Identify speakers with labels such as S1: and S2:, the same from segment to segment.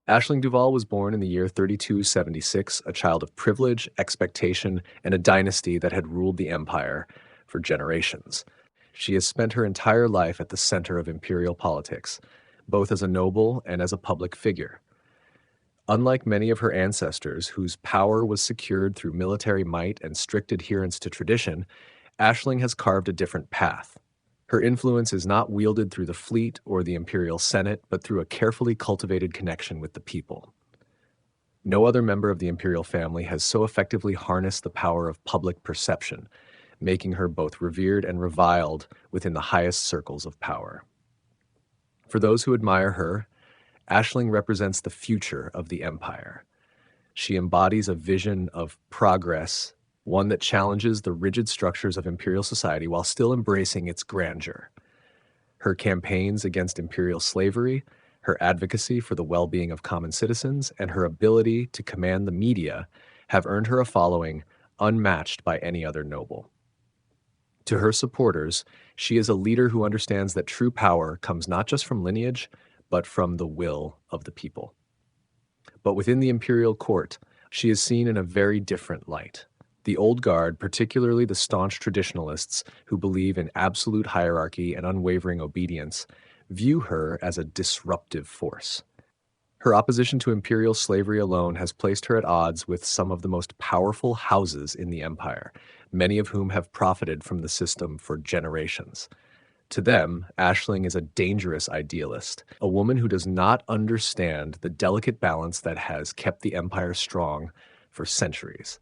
S1: Ashling Duval was born in the year 3276, a child of privilege, expectation, and a dynasty that had ruled the empire for generations. She has spent her entire life at the center of imperial politics, both as a noble and as a public figure. Unlike many of her ancestors, whose power was secured through military might and strict adherence to tradition, Ashling has carved a different path. Her influence is not wielded through the fleet or the imperial senate, but through a carefully cultivated connection with the people. No other member of the imperial family has so effectively harnessed the power of public perception, making her both revered and reviled within the highest circles of power. For those who admire her, Ashling represents the future of the empire. She embodies a vision of progress, one that challenges the rigid structures of imperial society while still embracing its grandeur. Her campaigns against imperial slavery, her advocacy for the well-being of common citizens, and her ability to command the media have earned her a following unmatched by any other noble. To her supporters, she is a leader who understands that true power comes not just from lineage, but from the will of the people. But within the imperial court, she is seen in a very different light. The old guard, particularly the staunch traditionalists who believe in absolute hierarchy and unwavering obedience, view her as a disruptive force. Her opposition to imperial slavery alone has placed her at odds with some of the most powerful houses in the empire, many of whom have profited from the system for generations. To them, Ashling is a dangerous idealist, a woman who does not understand the delicate balance that has kept the empire strong for centuries.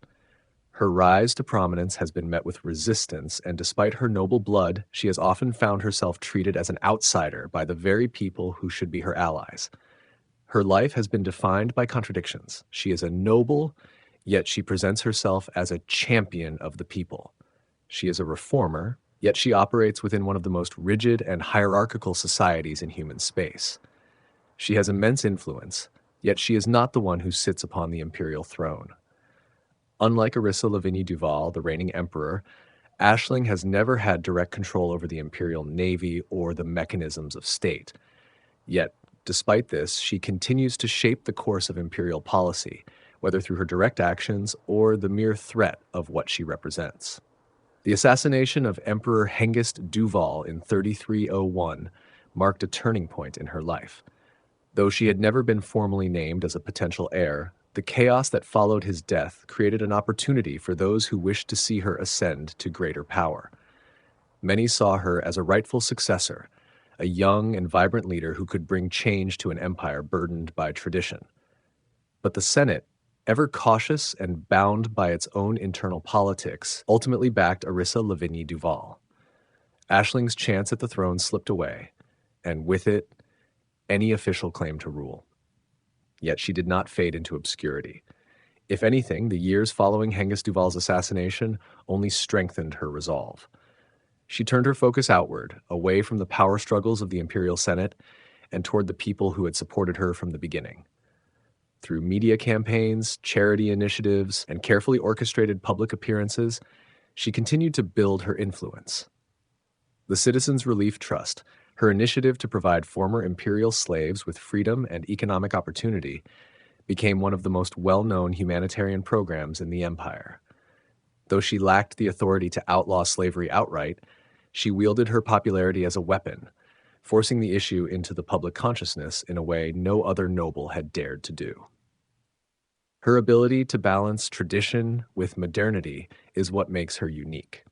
S1: Her rise to prominence has been met with resistance, and despite her noble blood, she has often found herself treated as an outsider by the very people who should be her allies. Her life has been defined by contradictions. She is a noble, yet she presents herself as a champion of the people. She is a reformer, yet she operates within one of the most rigid and hierarchical societies in human space. She has immense influence, yet she is not the one who sits upon the imperial throne. Unlike Arissa Lavigne Duval, the reigning emperor, Ashling has never had direct control over the imperial navy or the mechanisms of state. Yet, despite this, she continues to shape the course of imperial policy, whether through her direct actions or the mere threat of what she represents. The assassination of Emperor Hengist Duval in 3301 marked a turning point in her life. Though she had never been formally named as a potential heir, the chaos that followed his death created an opportunity for those who wished to see her ascend to greater power. Many saw her as a rightful successor, a young and vibrant leader who could bring change to an empire burdened by tradition. But the Senate, ever cautious and bound by its own internal politics, ultimately backed Arissa Lavigne Duval. Ashling's chance at the throne slipped away, and with it, any official claim to rule. Yet she did not fade into obscurity. If anything, the years following Hengist Duval's assassination only strengthened her resolve. She turned her focus outward, away from the power struggles of the imperial senate, and toward the people who had supported her from the beginning. Through media campaigns, charity initiatives, and carefully orchestrated public appearances, she continued to build her influence. The Citizens Relief Trust, her initiative to provide former imperial slaves with freedom and economic opportunity, became one of the most well-known humanitarian programs in the empire. Though she lacked the authority to outlaw slavery outright, she wielded her popularity as a weapon, forcing the issue into the public consciousness in a way no other noble had dared to do. Her ability to balance tradition with modernity is what makes her unique.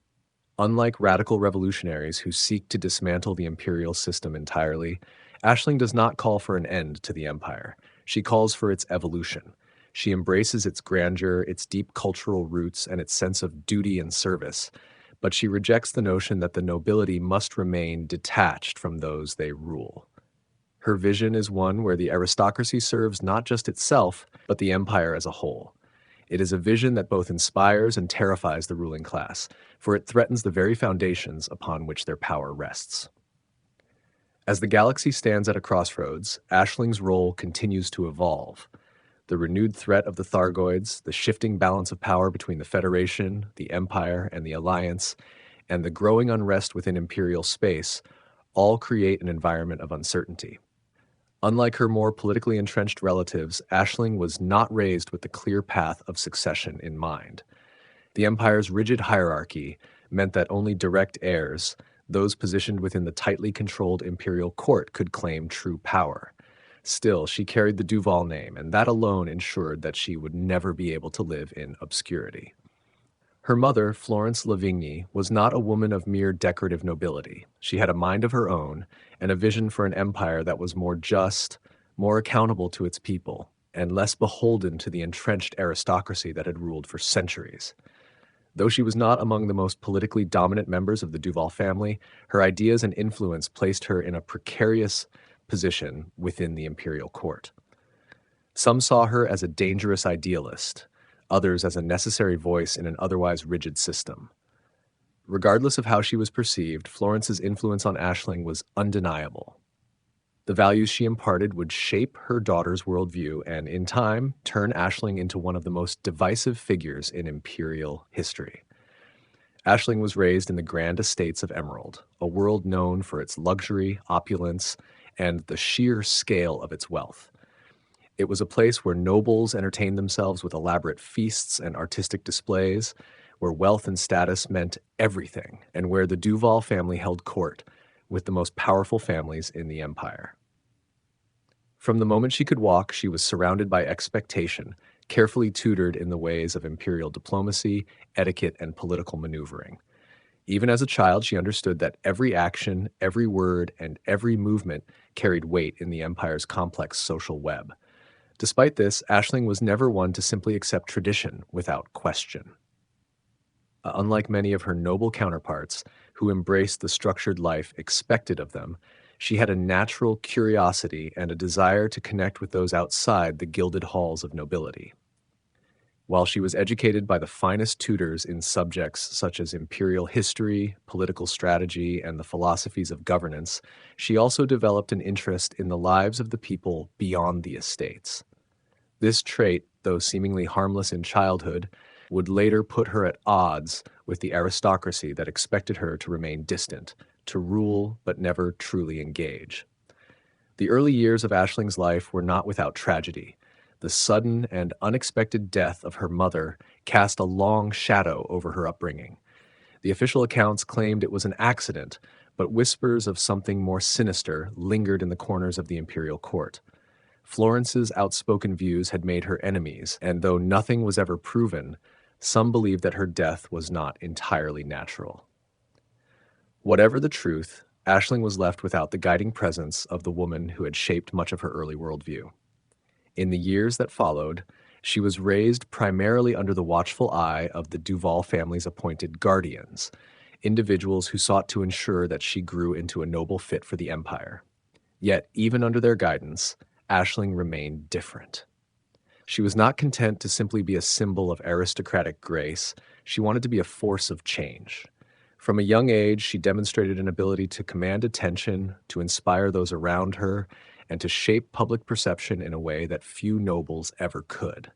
S1: Unlike radical revolutionaries who seek to dismantle the imperial system entirely, Ashling does not call for an end to the empire. She calls for its evolution. She embraces its grandeur, its deep cultural roots, and its sense of duty and service, but she rejects the notion that the nobility must remain detached from those they rule. Her vision is one where the aristocracy serves not just itself, but the empire as a whole. It is a vision that both inspires and terrifies the ruling class, for it threatens the very foundations upon which their power rests. As the galaxy stands at a crossroads, Ashling's role continues to evolve. The renewed threat of the Thargoids, the shifting balance of power between the Federation, the Empire, and the Alliance, and the growing unrest within Imperial space all create an environment of uncertainty. Unlike her more politically entrenched relatives, Ashling was not raised with the clear path of succession in mind. The empire's rigid hierarchy meant that only direct heirs, those positioned within the tightly controlled imperial court, could claim true power. Still, she carried the Duval name, and that alone ensured that she would never be able to live in obscurity. Her mother, Florence Lavigny, was not a woman of mere decorative nobility. She had a mind of her own and a vision for an empire that was more just, more accountable to its people, and less beholden to the entrenched aristocracy that had ruled for centuries. Though she was not among the most politically dominant members of the Duval family, her ideas and influence placed her in a precarious position within the imperial court. Some saw her as a dangerous idealist, others as a necessary voice in an otherwise rigid system. Regardless of how she was perceived, Florence's influence on Ashling was undeniable. The values she imparted would shape her daughter's worldview and, in time, turn Ashling into one of the most divisive figures in imperial history. Ashling was raised in the grand estates of Emerald, a world known for its luxury, opulence, and the sheer scale of its wealth. It was a place where nobles entertained themselves with elaborate feasts and artistic displays, where wealth and status meant everything, and where the Duval family held court with the most powerful families in the empire. From the moment she could walk, she was surrounded by expectation, carefully tutored in the ways of imperial diplomacy, etiquette, and political maneuvering. Even as a child, she understood that every action, every word, and every movement carried weight in the empire's complex social web. Despite this, Ashling was never one to simply accept tradition without question. Unlike many of her noble counterparts, who embraced the structured life expected of them, she had a natural curiosity and a desire to connect with those outside the gilded halls of nobility. While she was educated by the finest tutors in subjects such as imperial history, political strategy, and the philosophies of governance, she also developed an interest in the lives of the people beyond the estates. This trait, though seemingly harmless in childhood, would later put her at odds with the aristocracy that expected her to remain distant, to rule but never truly engage. The early years of Ashling's life were not without tragedy. The sudden and unexpected death of her mother cast a long shadow over her upbringing. The official accounts claimed it was an accident, but whispers of something more sinister lingered in the corners of the imperial court. Florence's outspoken views had made her enemies, and though nothing was ever proven, some believed that her death was not entirely natural. Whatever the truth, Ashling was left without the guiding presence of the woman who had shaped much of her early worldview. In the years that followed, she was raised primarily under the watchful eye of the Duval family's appointed guardians, individuals who sought to ensure that she grew into a noble fit for the empire. Yet, even under their guidance, Ashling remained different. She was not content to simply be a symbol of aristocratic grace. She wanted to be a force of change. From a young age, she demonstrated an ability to command attention, to inspire those around her, and to shape public perception in a way that few nobles ever could.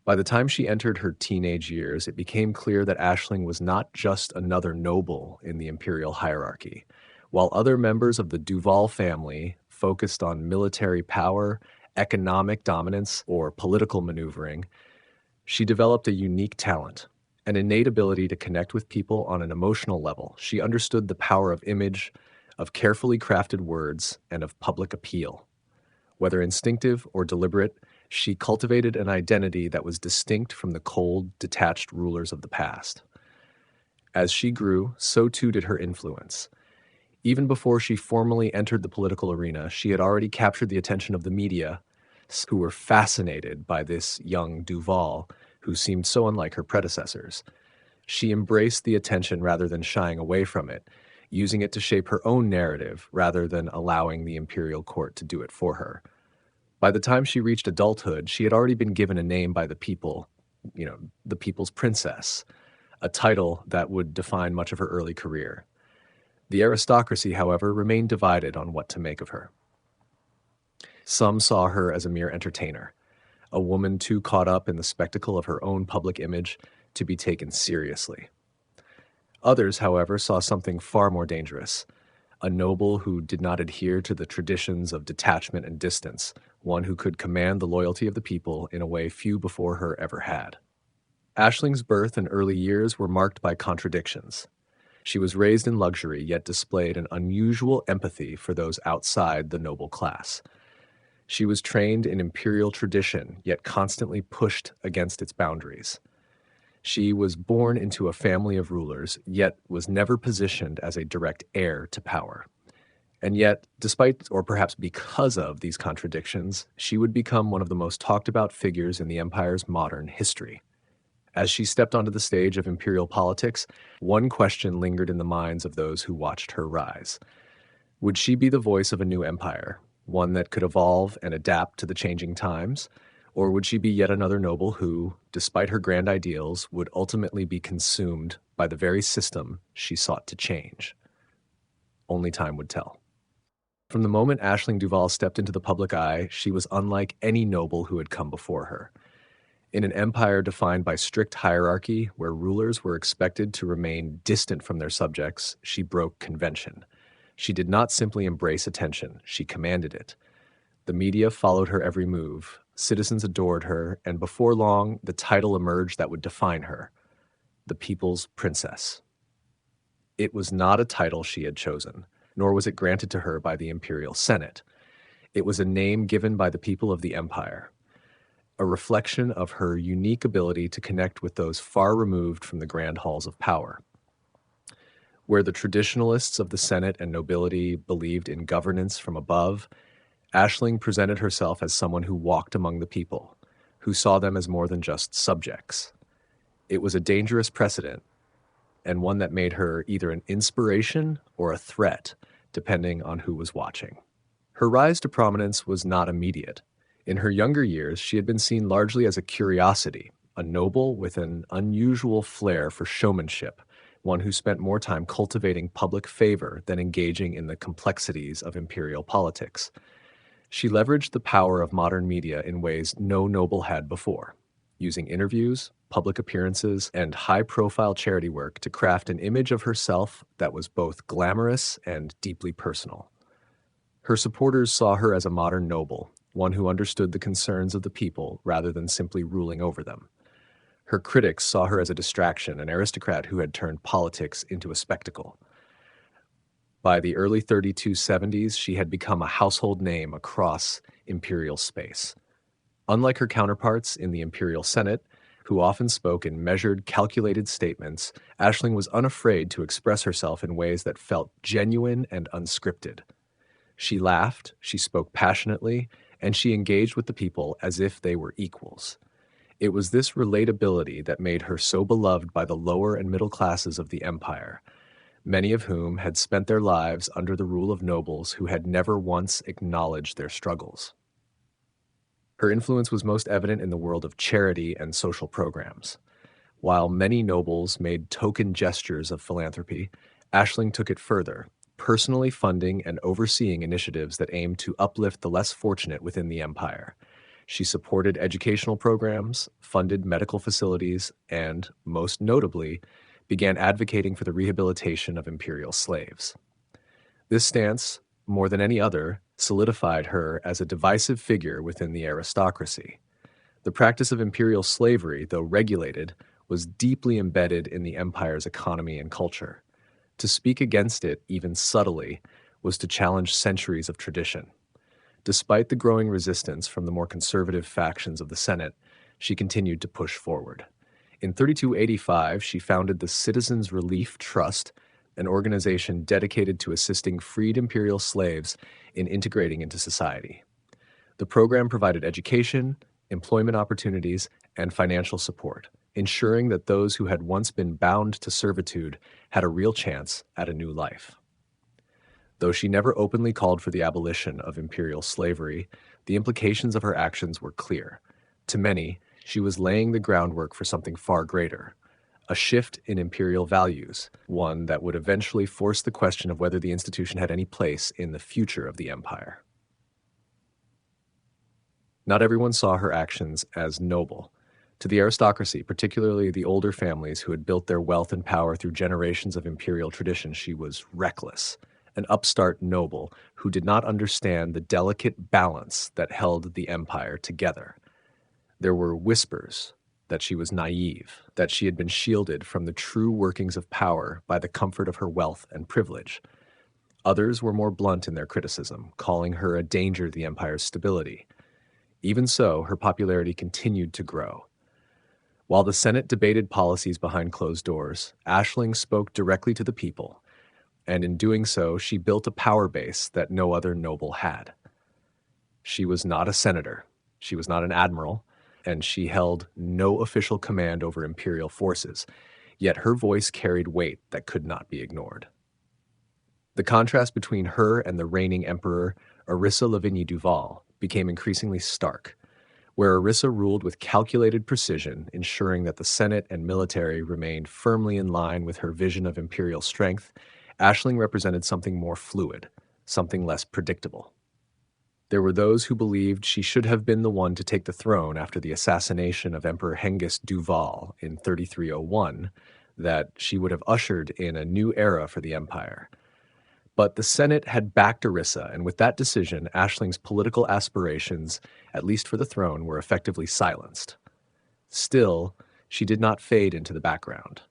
S1: By the time she entered her teenage years, it became clear that Ashling was not just another noble in the imperial hierarchy. While other members of the Duval family focused on military power, economic dominance, or political maneuvering, she developed a unique talent, an innate ability to connect with people on an emotional level. She understood the power of image, of carefully crafted words, and of public appeal. Whether instinctive or deliberate, she cultivated an identity that was distinct from the cold, detached rulers of the past. As she grew, so too did her influence. Even before she formally entered the political arena, she had already captured the attention of the media, who were fascinated by this young Duval, who seemed so unlike her predecessors. She embraced the attention rather than shying away from it, using it to shape her own narrative rather than allowing the imperial court to do it for her. By the time she reached adulthood, she had already been given a name by the people, the people's princess, a title that would define much of her early career. The aristocracy, however, remained divided on what to make of her. Some saw her as a mere entertainer, a woman too caught up in the spectacle of her own public image to be taken seriously. Others, however, saw something far more dangerous, a noble who did not adhere to the traditions of detachment and distance, one who could command the loyalty of the people in a way few before her ever had. Ashling's birth and early years were marked by contradictions. She was raised in luxury, yet displayed an unusual empathy for those outside the noble class. She was trained in imperial tradition, yet constantly pushed against its boundaries. She was born into a family of rulers, yet was never positioned as a direct heir to power. And yet, despite or perhaps because of these contradictions, she would become one of the most talked about figures in the empire's modern history. As she stepped onto the stage of imperial politics, one question lingered in the minds of those who watched her rise. Would she be the voice of a new empire, one that could evolve and adapt to the changing times? Or would she be yet another noble who, despite her grand ideals, would ultimately be consumed by the very system she sought to change? Only time would tell. From the moment Ashling Duval stepped into the public eye, she was unlike any noble who had come before her. In an empire defined by strict hierarchy, where rulers were expected to remain distant from their subjects, she broke convention. She did not simply embrace attention, she commanded it. The media followed her every move, citizens adored her, and before long, the title emerged that would define her: the People's Princess. It was not a title she had chosen, nor was it granted to her by the Imperial Senate. It was a name given by the people of the empire, a reflection of her unique ability to connect with those far removed from the grand halls of power. Where the traditionalists of the Senate and nobility believed in governance from above, Ashling presented herself as someone who walked among the people, who saw them as more than just subjects. It was a dangerous precedent, and one that made her either an inspiration or a threat, depending on who was watching. Her rise to prominence was not immediate. In her younger years, she had been seen largely as a curiosity, a noble with an unusual flair for showmanship, one who spent more time cultivating public favor than engaging in the complexities of imperial politics. She leveraged the power of modern media in ways no noble had before, using interviews, public appearances, and high-profile charity work to craft an image of herself that was both glamorous and deeply personal. Her supporters saw her as a modern noble, one who understood the concerns of the people rather than simply ruling over them. Her critics saw her as a distraction, an aristocrat who had turned politics into a spectacle. By the early 3270s, she had become a household name across imperial space. Unlike her counterparts in the Imperial Senate, who often spoke in measured, calculated statements, Ashling was unafraid to express herself in ways that felt genuine and unscripted. She laughed, she spoke passionately, and she engaged with the people as if they were equals. It was this relatability that made her so beloved by the lower and middle classes of the empire, many of whom had spent their lives under the rule of nobles who had never once acknowledged their struggles. Her influence was most evident in the world of charity and social programs. While many nobles made token gestures of philanthropy, Ashling took it further, personally funding and overseeing initiatives that aimed to uplift the less fortunate within the empire. She supported educational programs, funded medical facilities, and, most notably, began advocating for the rehabilitation of imperial slaves. This stance, more than any other, solidified her as a divisive figure within the aristocracy. The practice of imperial slavery, though regulated, was deeply embedded in the empire's economy and culture. To speak against it, even subtly, was to challenge centuries of tradition. Despite the growing resistance from the more conservative factions of the Senate, she continued to push forward. In 3285, she founded the Citizens Relief Trust, an organization dedicated to assisting freed imperial slaves in integrating into society. The program provided education, employment opportunities, and financial support, ensuring that those who had once been bound to servitude had a real chance at a new life. Though she never openly called for the abolition of imperial slavery, the implications of her actions were clear. To many, she was laying the groundwork for something far greater, a shift in imperial values, one that would eventually force the question of whether the institution had any place in the future of the empire. Not everyone saw her actions as noble. To the aristocracy, particularly the older families who had built their wealth and power through generations of imperial tradition, she was reckless, an upstart noble who did not understand the delicate balance that held the empire together. There were whispers that she was naive, that she had been shielded from the true workings of power by the comfort of her wealth and privilege. Others were more blunt in their criticism, calling her a danger to the empire's stability. Even so, her popularity continued to grow. While the Senate debated policies behind closed doors, Ashling spoke directly to the people, and in doing so, she built a power base that no other noble had. She was not a senator, she was not an admiral, and she held no official command over imperial forces, yet her voice carried weight that could not be ignored. The contrast between her and the reigning emperor, Ashling Duval, became increasingly stark, where Arissa ruled with calculated precision, ensuring that the Senate and military remained firmly in line with her vision of imperial strength. Ashling represented something more fluid, something less predictable. There were those who believed she should have been the one to take the throne after the assassination of Emperor Hengist Duval in 3301, that she would have ushered in a new era for the empire. But the Senate had backed Arissa, and with that decision, Ashling's political aspirations, at least for the throne, were effectively silenced. Still, she did not fade into the background.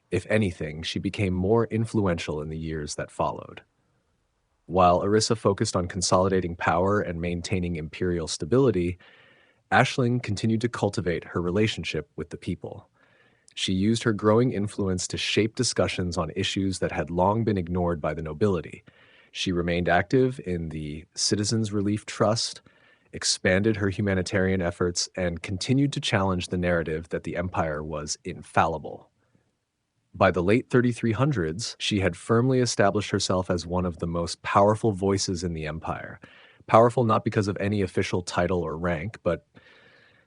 S1: If anything, she became more influential in the years that followed. While Arissa focused on consolidating power and maintaining imperial stability, Ashling continued to cultivate her relationship with the people. She used her growing influence to shape discussions on issues that had long been ignored by the nobility. She remained active in the Citizens Relief Trust, expanded her humanitarian efforts, and continued to challenge the narrative that the empire was infallible. By the late 3300s, she had firmly established herself as one of the most powerful voices in the empire. Powerful not because of any official title or rank, but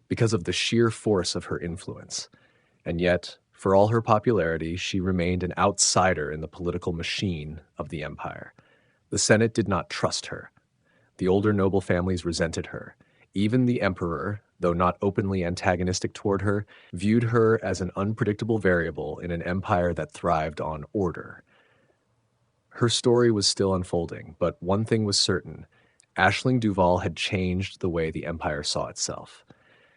S1: because of the sheer force of her influence. And yet, for all her popularity, she remained an outsider in the political machine of the empire. The Senate did not trust her. The older noble families resented her. Even the emperor, though not openly antagonistic toward her, viewed her as an unpredictable variable in an empire that thrived on order. Her story was still unfolding, but one thing was certain: Ashling Duval had changed the way the empire saw itself.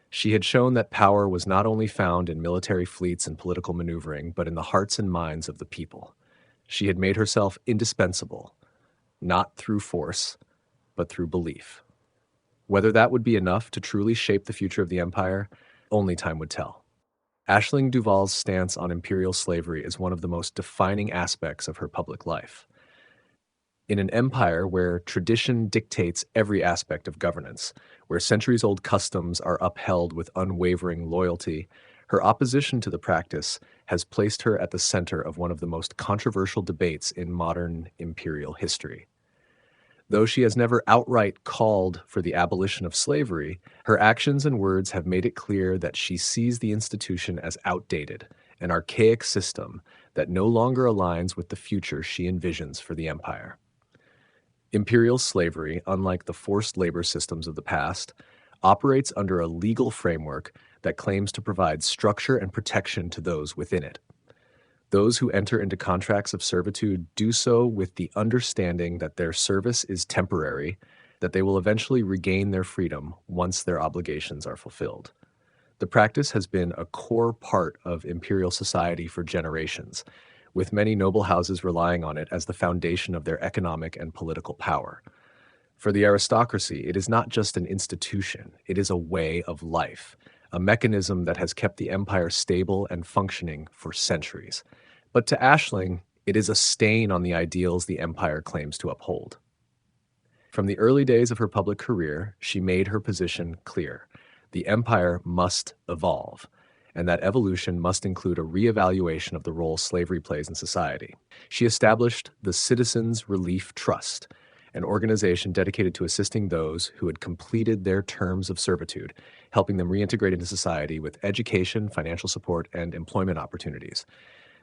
S1: She had shown that power was not only found in military fleets and political maneuvering, but in the hearts and minds of the people. She had made herself indispensable, not through force, but through belief. Whether that would be enough to truly shape the future of the empire, only time would tell. Ashling Duval's stance on imperial slavery is one of the most defining aspects of her public life. In an empire where tradition dictates every aspect of governance, where centuries-old customs are upheld with unwavering loyalty, her opposition to the practice has placed her at the center of one of the most controversial debates in modern imperial history. Though she has never outright called for the abolition of slavery, her actions and words have made it clear that she sees the institution as outdated, an archaic system that no longer aligns with the future she envisions for the empire. Imperial slavery, unlike the forced labor systems of the past, operates under a legal framework that claims to provide structure and protection to those within it. Those who enter into contracts of servitude do so with the understanding that their service is temporary, that they will eventually regain their freedom once their obligations are fulfilled. The practice has been a core part of imperial society for generations, with many noble houses relying on it as the foundation of their economic and political power. For the aristocracy, it is not just an institution, it is a way of life, a mechanism that has kept the empire stable and functioning for centuries. But to Ashling, it is a stain on the ideals the empire claims to uphold. From the early days of her public career, she made her position clear. The empire must evolve, and that evolution must include a reevaluation of the role slavery plays in society. She established the Citizens Relief Trust, an organization dedicated to assisting those who had completed their terms of servitude, helping them reintegrate into society with education, financial support, and employment opportunities.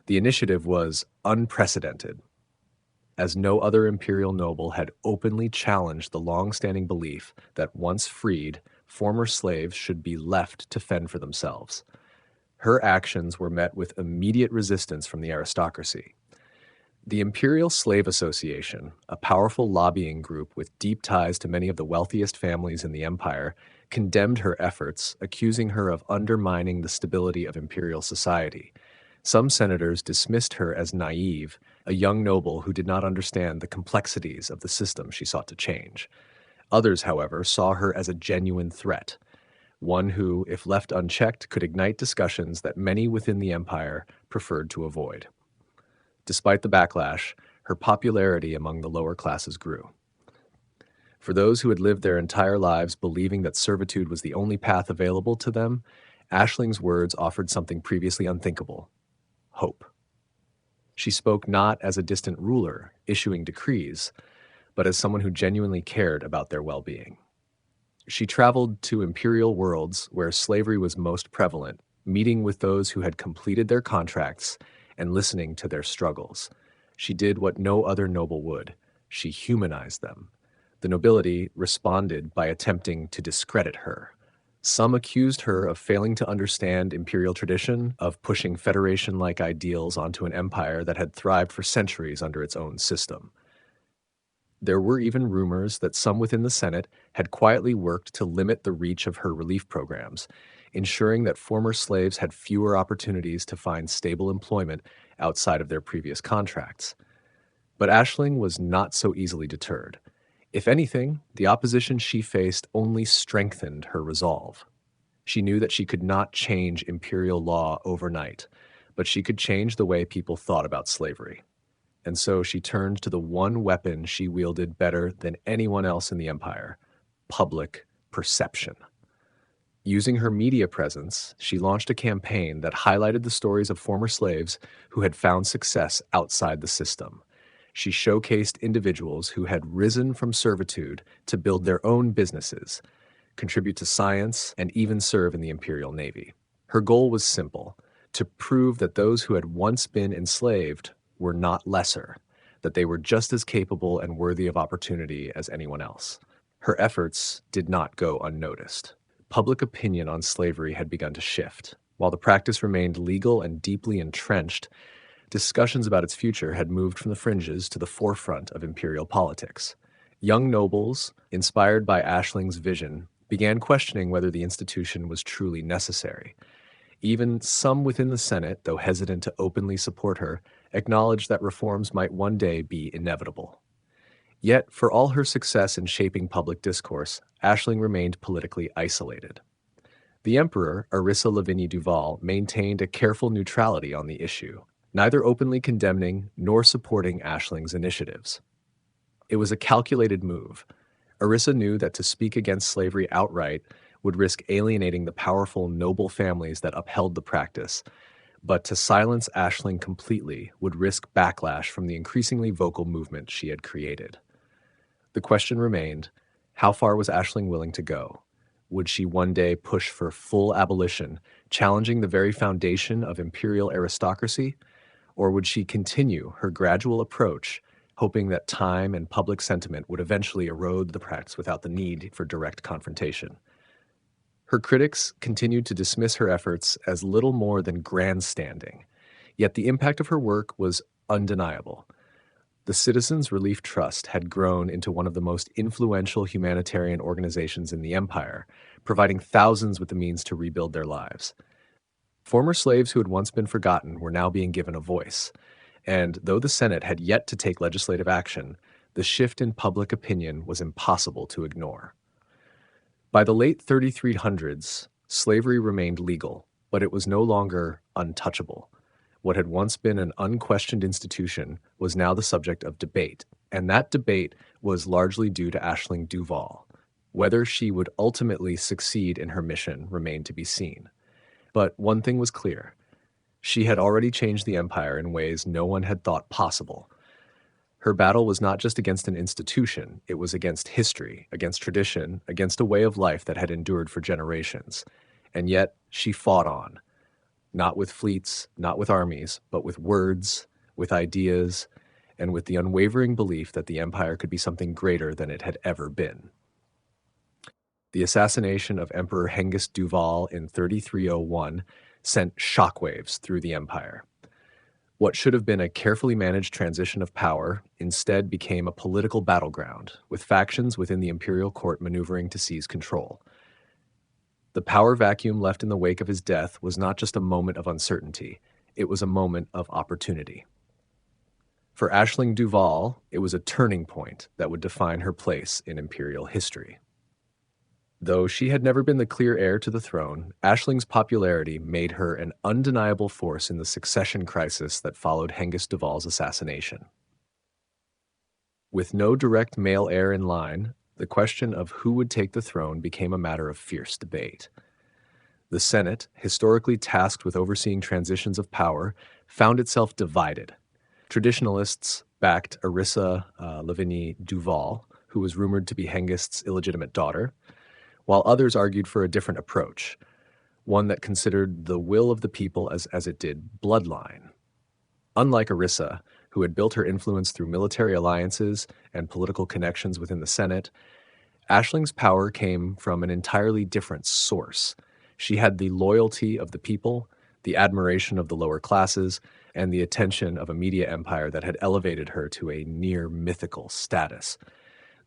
S1: The initiative was unprecedented, as no other imperial noble had openly challenged the long-standing belief that once freed, former slaves should be left to fend for themselves. Her actions were met with immediate resistance from the aristocracy. The Imperial Slave Association, a powerful lobbying group with deep ties to many of the wealthiest families in the empire, condemned her efforts, accusing her of undermining the stability of imperial society. Some senators dismissed her as naive, a young noble who did not understand the complexities of the system she sought to change. Others, however, saw her as a genuine threat, one who, if left unchecked, could ignite discussions that many within the empire preferred to avoid. Despite the backlash, her popularity among the lower classes grew. For those who had lived their entire lives believing that servitude was the only path available to them, Ashling's words offered something previously unthinkable: hope. She spoke not as a distant ruler issuing decrees, but as someone who genuinely cared about their well-being. She traveled to imperial worlds where slavery was most prevalent, meeting with those who had completed their contracts and listening to their struggles. She did what no other noble would. She humanized them. The nobility responded by attempting to discredit her. Some accused her of failing to understand imperial tradition, of pushing federation-like ideals onto an empire that had thrived for centuries under its own system. There were even rumors that some within the Senate had quietly worked to limit the reach of her relief programs, ensuring that former slaves had fewer opportunities to find stable employment outside of their previous contracts. But Ashling was not so easily deterred. If anything, the opposition she faced only strengthened her resolve. She knew that she could not change imperial law overnight, but she could change the way people thought about slavery. And so she turned to the one weapon she wielded better than anyone else in the empire: public perception. Using her media presence, she launched a campaign that highlighted the stories of former slaves who had found success outside the system. She showcased individuals who had risen from servitude to build their own businesses, contribute to science, and even serve in the Imperial Navy. Her goal was simple: to prove that those who had once been enslaved were not lesser, that they were just as capable and worthy of opportunity as anyone else. Her efforts did not go unnoticed. Public opinion on slavery had begun to shift. While the practice remained legal and deeply entrenched, discussions about its future had moved from the fringes to the forefront of imperial politics. Young nobles, inspired by Ashling's vision, began questioning whether the institution was truly necessary. Even some within the Senate, though hesitant to openly support her, acknowledged that reforms might one day be inevitable. Yet, for all her success in shaping public discourse, Ashling remained politically isolated. The Emperor, Ashling Duval, maintained a careful neutrality on the issue, neither openly condemning nor supporting Ashling's initiatives. It was a calculated move. Arissa knew that to speak against slavery outright would risk alienating the powerful, noble families that upheld the practice, but to silence Ashling completely would risk backlash from the increasingly vocal movement she had created. The question remained: how far was Ashling willing to go? Would she one day push for full abolition, challenging the very foundation of imperial aristocracy? Or would she continue her gradual approach, hoping that time and public sentiment would eventually erode the practice without the need for direct confrontation? Her critics continued to dismiss her efforts as little more than grandstanding, yet the impact of her work was undeniable. The Citizens Relief Trust had grown into one of the most influential humanitarian organizations in the empire, providing thousands with the means to rebuild their lives. Former slaves who had once been forgotten were now being given a voice, and though the Senate had yet to take legislative action, the shift in public opinion was impossible to ignore. By the late 3300s, slavery remained legal, but it was no longer untouchable. What had once been an unquestioned institution was now the subject of debate, and that debate was largely due to Ashling Duval. Whether she would ultimately succeed in her mission remained to be seen. But one thing was clear: she had already changed the empire in ways no one had thought possible. Her battle was not just against an institution, it was against history, against tradition, against a way of life that had endured for generations. And yet, she fought on. Not with fleets, not with armies, but with words, with ideas, and with the unwavering belief that the empire could be something greater than it had ever been. The assassination of Emperor Hengist Duval in 3301 sent shockwaves through the empire. What should have been a carefully managed transition of power instead became a political battleground, with factions within the imperial court maneuvering to seize control. The power vacuum left in the wake of his death was not just a moment of uncertainty, it was a moment of opportunity. For Ashling Duval, it was a turning point that would define her place in imperial history. Though she had never been the clear heir to the throne, Ashling's popularity made her an undeniable force in the succession crisis that followed Hengist Duval's assassination. With no direct male heir in line, the question of who would take the throne became a matter of fierce debate. The Senate, historically tasked with overseeing transitions of power, found itself divided. Traditionalists backed Arissa Lavinie Duval, who was rumored to be Hengist's illegitimate daughter, while others argued for a different approach, one that considered the will of the people as it did bloodline. Unlike Arissa, who had built her influence through military alliances and political connections within the Senate, Ashling's power came from an entirely different source. She had the loyalty of the people, the admiration of the lower classes, and the attention of a media empire that had elevated her to a near mythical status.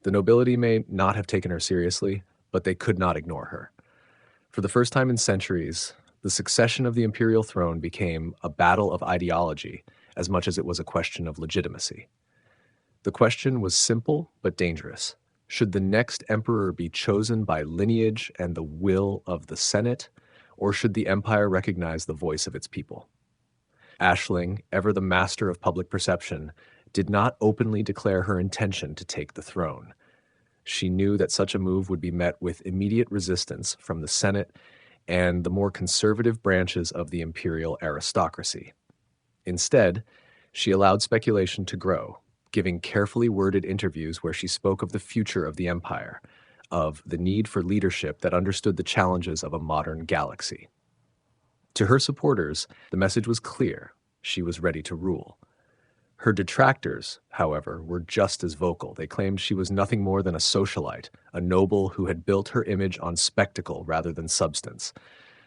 S1: The nobility may not have taken her seriously, but they could not ignore her. For the first time in centuries, the succession of the imperial throne became a battle of ideology as much as it was a question of legitimacy. The question was simple but dangerous. Should the next emperor be chosen by lineage and the will of the Senate, or should the empire recognize the voice of its people? Ashling, ever the master of public perception, did not openly declare her intention to take the throne. She knew that such a move would be met with immediate resistance from the Senate and the more conservative branches of the imperial aristocracy. Instead, she allowed speculation to grow, giving carefully worded interviews where she spoke of the future of the empire, of the need for leadership that understood the challenges of a modern galaxy. To her supporters, the message was clear: she was ready to rule. Her detractors, however, were just as vocal. They claimed she was nothing more than a socialite, a noble who had built her image on spectacle rather than substance.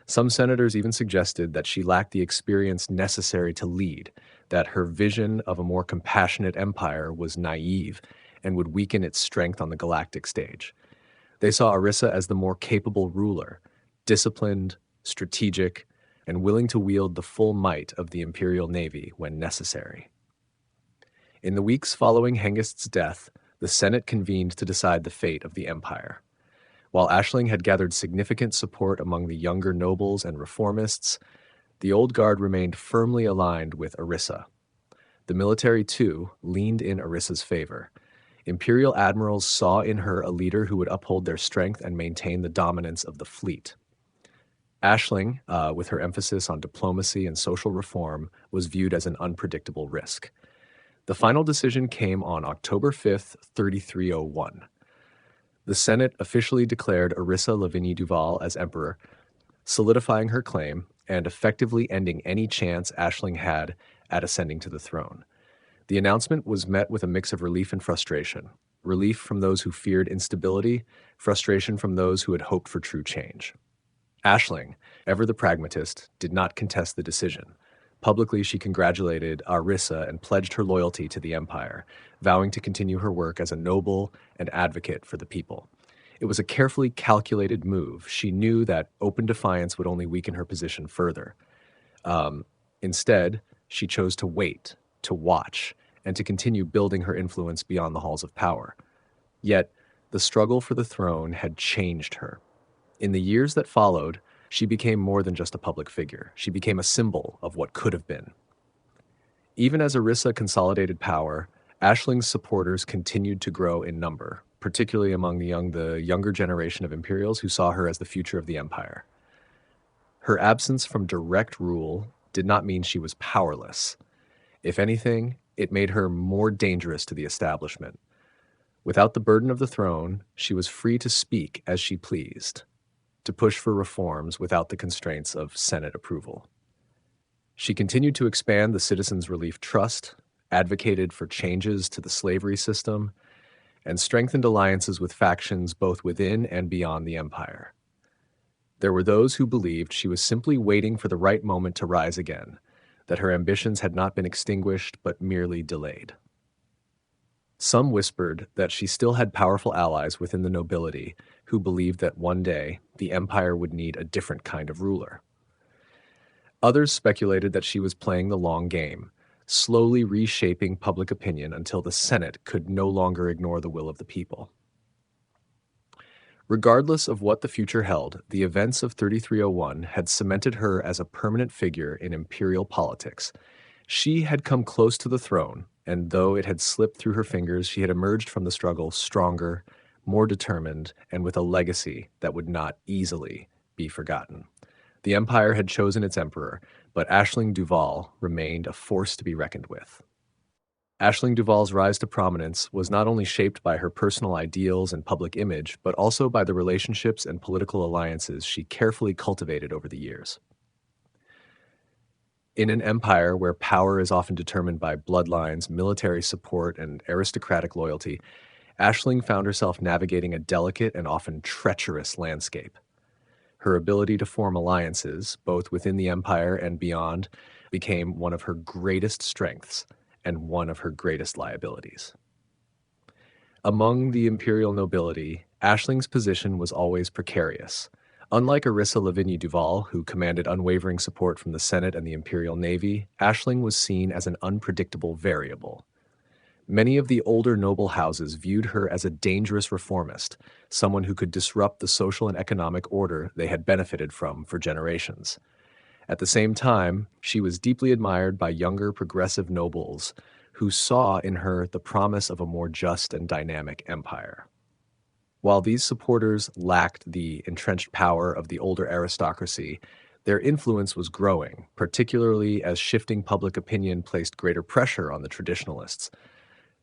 S1: Some senators even suggested that she lacked the experience necessary to lead, that her vision of a more compassionate empire was naive and would weaken its strength on the galactic stage. They saw Arissa as the more capable ruler, disciplined, strategic, and willing to wield the full might of the Imperial Navy when necessary. In the weeks following Hengist's death, the Senate convened to decide the fate of the empire. While Ashling had gathered significant support among the younger nobles and reformists, the old guard remained firmly aligned with Arissa. The military, too, leaned in Arissa's favor. Imperial admirals saw in her a leader who would uphold their strength and maintain the dominance of the fleet. Ashling, with her emphasis on diplomacy and social reform, was viewed as an unpredictable risk. The final decision came on October 5th, 3301. The Senate officially declared Arissa Lavinie Duval as emperor, solidifying her claim and effectively ending any chance Ashling had at ascending to the throne. The announcement was met with a mix of relief and frustration. Relief from those who feared instability, frustration from those who had hoped for true change. Ashling, ever the pragmatist, did not contest the decision. Publicly, she congratulated Arissa and pledged her loyalty to the empire, vowing to continue her work as a noble and advocate for the people. It was a carefully calculated move. She knew that open defiance would only weaken her position further. Instead, she chose to wait, to watch, and to continue building her influence beyond the halls of power. Yet, the struggle for the throne had changed her. In the years that followed, she became more than just a public figure. She became a symbol of what could have been. Even as Arissa consolidated power, Ashling's supporters continued to grow in number, particularly among the younger generation of Imperials who saw her as the future of the empire. Her absence from direct rule did not mean she was powerless. If anything, it made her more dangerous to the establishment. Without the burden of the throne, she was free to speak as she pleased, to push for reforms without the constraints of Senate approval. She continued to expand the Citizens Relief Trust, advocated for changes to the slavery system, and strengthened alliances with factions both within and beyond the empire. There were those who believed she was simply waiting for the right moment to rise again, that her ambitions had not been extinguished but merely delayed. Some whispered that she still had powerful allies within the nobility who believed that one day the empire would need a different kind of ruler. Others speculated that she was playing the long game, slowly reshaping public opinion until the Senate could no longer ignore the will of the people. Regardless of what the future held, the events of 3301 had cemented her as a permanent figure in imperial politics. She had come close to the throne, and though it had slipped through her fingers, she had emerged from the struggle stronger, more determined, and with a legacy that would not easily be forgotten. The empire had chosen its emperor, but Ashling Duval remained a force to be reckoned with. Ashling Duval's rise to prominence was not only shaped by her personal ideals and public image, but also by the relationships and political alliances she carefully cultivated over the years. In an empire where power is often determined by bloodlines, military support, and aristocratic loyalty, Ashling found herself navigating a delicate and often treacherous landscape. Her ability to form alliances, both within the empire and beyond, became one of her greatest strengths and one of her greatest liabilities. Among the imperial nobility, Ashling's position was always precarious. Unlike Arissa Lavigne Duval, who commanded unwavering support from the Senate and the Imperial Navy, Ashling was seen as an unpredictable variable. Many of the older noble houses viewed her as a dangerous reformist, someone who could disrupt the social and economic order they had benefited from for generations. At the same time, she was deeply admired by younger progressive nobles who saw in her the promise of a more just and dynamic empire. While these supporters lacked the entrenched power of the older aristocracy, their influence was growing, particularly as shifting public opinion placed greater pressure on the traditionalists.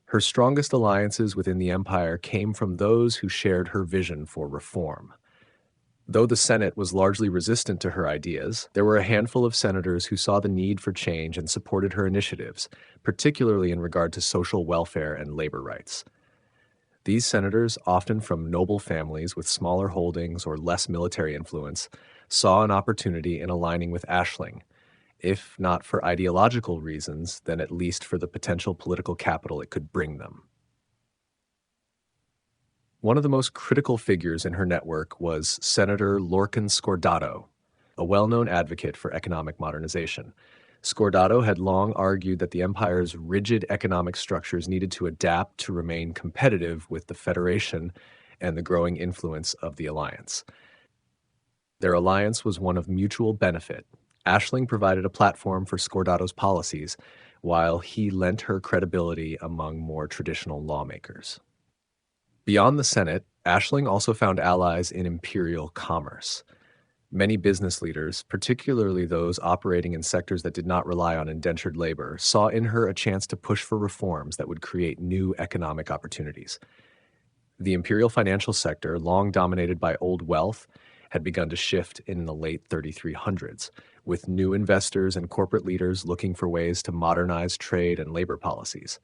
S1: Her strongest alliances within the empire came from those who shared her vision for reform. Though the Senate was largely resistant to her ideas, there were a handful of senators who saw the need for change and supported her initiatives, particularly in regard to social welfare and labor rights. These senators, often from noble families with smaller holdings or less military influence, saw an opportunity in aligning with Ashling, if not for ideological reasons, then at least for the potential political capital it could bring them. One of the most critical figures in her network was Senator Lorcan Scordato, a well-known advocate for economic modernization. Scordato had long argued that the empire's rigid economic structures needed to adapt to remain competitive with the Federation and the growing influence of the alliance. Their alliance was one of mutual benefit. Ashling provided a platform for Scordato's policies, while he lent her credibility among more traditional lawmakers. Beyond the Senate, Ashling also found allies in imperial commerce. Many business leaders, particularly those operating in sectors that did not rely on indentured labor, saw in her a chance to push for reforms that would create new economic opportunities. The imperial financial sector, long dominated by old wealth, had begun to shift in the late 3300s, with new investors and corporate leaders looking for ways to modernize trade and labor policies.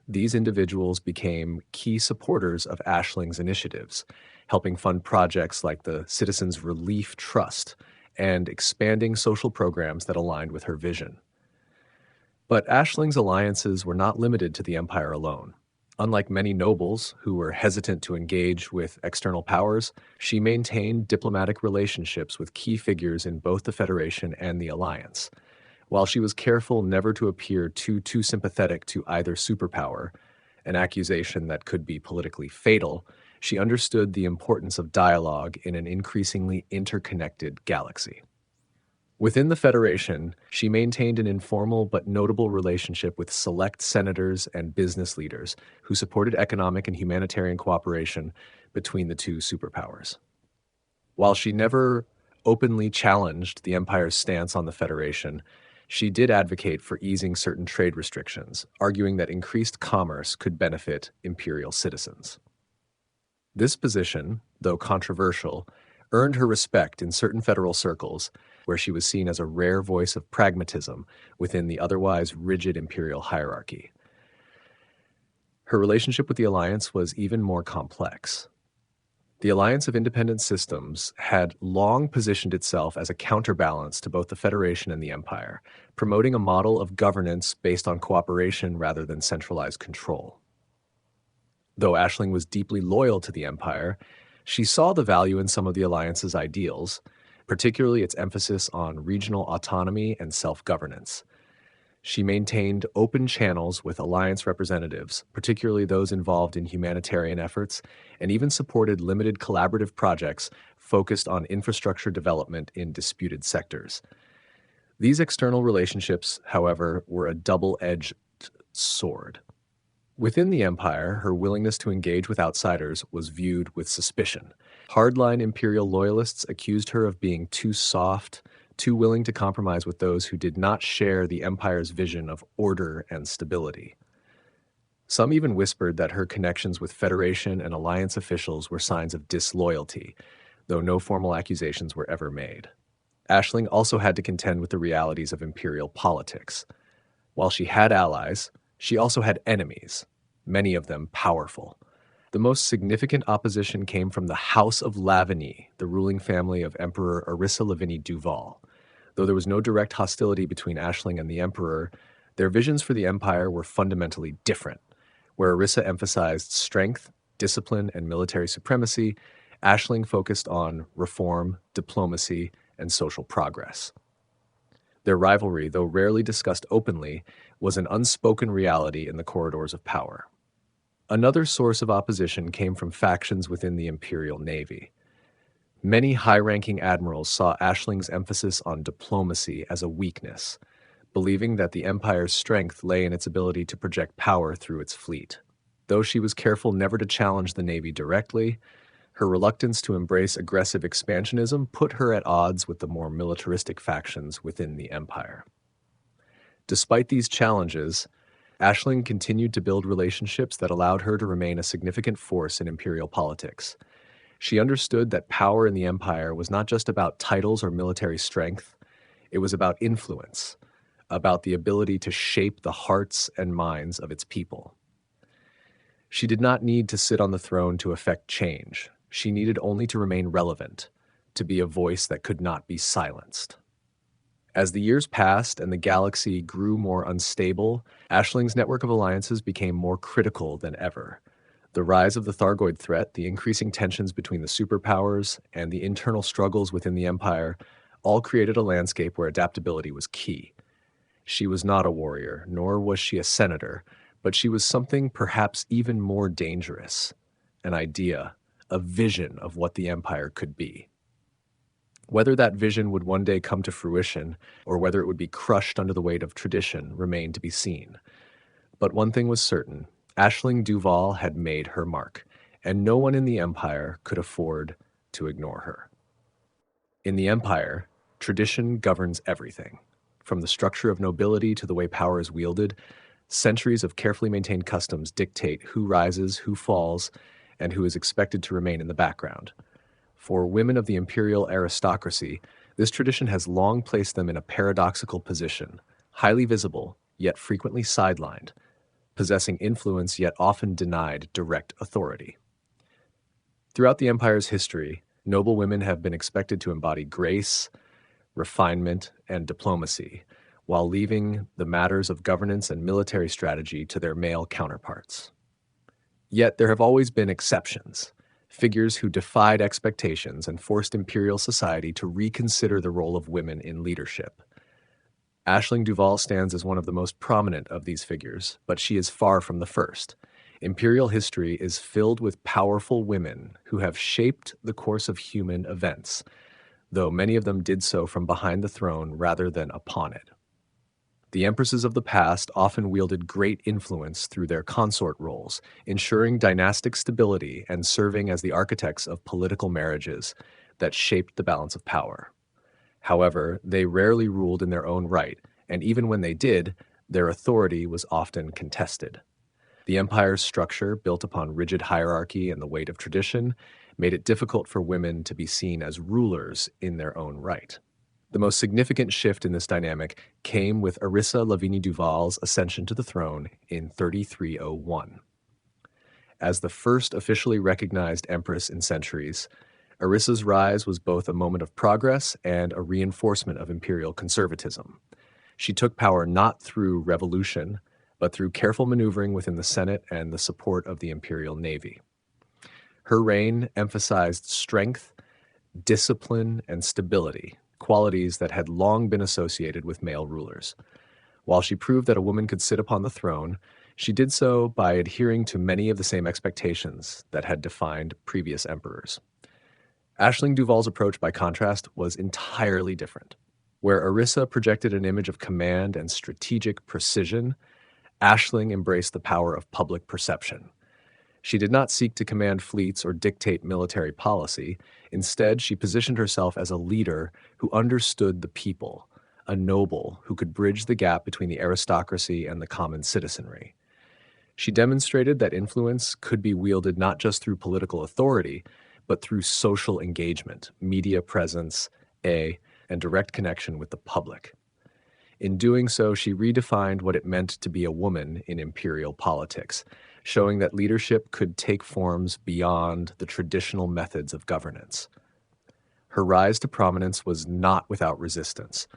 S1: These individuals became key supporters of Ashling's initiatives, helping fund projects like the Citizens Relief Trust and expanding social programs that aligned with her vision. But Ashling's alliances were not limited to the empire alone. Unlike many nobles who were hesitant to engage with external powers, she maintained diplomatic relationships with key figures in both the Federation and the alliance. While she was careful never to appear too sympathetic to either superpower, an accusation that could be politically fatal, she understood the importance of dialogue in an increasingly interconnected galaxy. Within the Federation, she maintained an informal but notable relationship with select senators and business leaders who supported economic and humanitarian cooperation between the two superpowers. While she never openly challenged the Empire's stance on the Federation, she did advocate for easing certain trade restrictions, arguing that increased commerce could benefit imperial citizens. This position, though controversial, earned her respect in certain federal circles, where she was seen as a rare voice of pragmatism within the otherwise rigid imperial hierarchy. Her relationship with the alliance was even more complex. The Alliance of Independent Systems had long positioned itself as a counterbalance to both the Federation and the Empire, promoting a model of governance based on cooperation rather than centralized control. Though Ashling was deeply loyal to the Empire, she saw the value in some of the Alliance's ideals, particularly its emphasis on regional autonomy and self-governance. She maintained open channels with Alliance representatives, particularly those involved in humanitarian efforts, and even supported limited collaborative projects focused on infrastructure development in disputed sectors. These external relationships, however, were a double-edged sword. Within the Empire, her willingness to engage with outsiders was viewed with suspicion. Hardline imperial loyalists accused her of being too soft, too willing to compromise with those who did not share the Empire's vision of order and stability. Some even whispered that her connections with Federation and Alliance officials were signs of disloyalty, though no formal accusations were ever made. Ashling also had to contend with the realities of imperial politics. While she had allies, she also had enemies, many of them powerful. The most significant opposition came from the House of Lavigny, the ruling family of Emperor Ashling Duval. Though there was no direct hostility between Ashling and the Emperor, their visions for the Empire were fundamentally different. Where Arissa emphasized strength, discipline, and military supremacy, Ashling focused on reform, diplomacy, and social progress. Their rivalry, though rarely discussed openly, was an unspoken reality in the corridors of power. Another source of opposition came from factions within the Imperial Navy. Many high-ranking admirals saw Ashling's emphasis on diplomacy as a weakness, believing that the Empire's strength lay in its ability to project power through its fleet. Though she was careful never to challenge the Navy directly, her reluctance to embrace aggressive expansionism put her at odds with the more militaristic factions within the Empire. Despite these challenges, Ashling continued to build relationships that allowed her to remain a significant force in imperial politics. She understood that power in the Empire was not just about titles or military strength, it was about influence, about the ability to shape the hearts and minds of its people. She did not need to sit on the throne to effect change. She needed only to remain relevant, to be a voice that could not be silenced. As the years passed and the galaxy grew more unstable, Ashling's network of alliances became more critical than ever. The rise of the Thargoid threat, the increasing tensions between the superpowers, and the internal struggles within the Empire all created a landscape where adaptability was key. She was not a warrior, nor was she a senator, but she was something perhaps even more dangerous, an idea, a vision of what the Empire could be. Whether that vision would one day come to fruition, or whether it would be crushed under the weight of tradition, remained to be seen. But one thing was certain, Ashling Duval had made her mark, and no one in the Empire could afford to ignore her. In the Empire, tradition governs everything. From the structure of nobility to the way power is wielded, centuries of carefully maintained customs dictate who rises, who falls, and who is expected to remain in the background. For women of the imperial aristocracy, this tradition has long placed them in a paradoxical position, highly visible, yet frequently sidelined, possessing influence yet often denied direct authority. Throughout the Empire's history, noble women have been expected to embody grace, refinement, and diplomacy, while leaving the matters of governance and military strategy to their male counterparts. Yet there have always been exceptions, figures who defied expectations and forced imperial society to reconsider the role of women in leadership. Ashling Duval stands as one of the most prominent of these figures, but she is far from the first. Imperial history is filled with powerful women who have shaped the course of human events, though many of them did so from behind the throne rather than upon it. The empresses of the past often wielded great influence through their consort roles, ensuring dynastic stability and serving as the architects of political marriages that shaped the balance of power. However, they rarely ruled in their own right, and even when they did, their authority was often contested. The empire's structure, built upon rigid hierarchy and the weight of tradition, made it difficult for women to be seen as rulers in their own right. The most significant shift in this dynamic came with Ashling Duval's ascension to the throne in 3301. As the first officially recognized empress in centuries, Arissa's rise was both a moment of progress and a reinforcement of imperial conservatism. She took power not through revolution, but through careful maneuvering within the Senate and the support of the imperial navy. Her reign emphasized strength, discipline, and stability, qualities that had long been associated with male rulers. While she proved that a woman could sit upon the throne, she did so by adhering to many of the same expectations that had defined previous emperors. Ashling Duval's approach, by contrast, was entirely different. Where Arissa projected an image of command and strategic precision, Ashling embraced the power of public perception. She did not seek to command fleets or dictate military policy. Instead, she positioned herself as a leader who understood the people, a noble who could bridge the gap between the aristocracy and the common citizenry. She demonstrated that influence could be wielded not just through political authority, but through social engagement, media presence, and direct connection with the public. In doing so, she redefined what it meant to be a woman in imperial politics, showing that leadership could take forms beyond the traditional methods of governance. Her rise to prominence was not without resistance.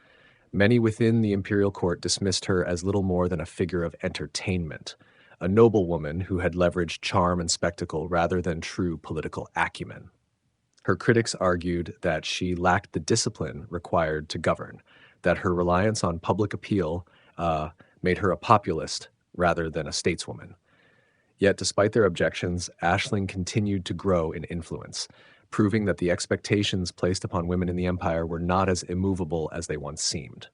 S1: Many within the imperial court dismissed her as little more than a figure of entertainment, a noblewoman who had leveraged charm and spectacle rather than true political acumen. Her critics argued that she lacked the discipline required to govern, that her reliance on public appeal made her a populist rather than a stateswoman. Yet, despite their objections, Ashling continued to grow in influence, proving that the expectations placed upon women in the empire were not as immovable as they once seemed.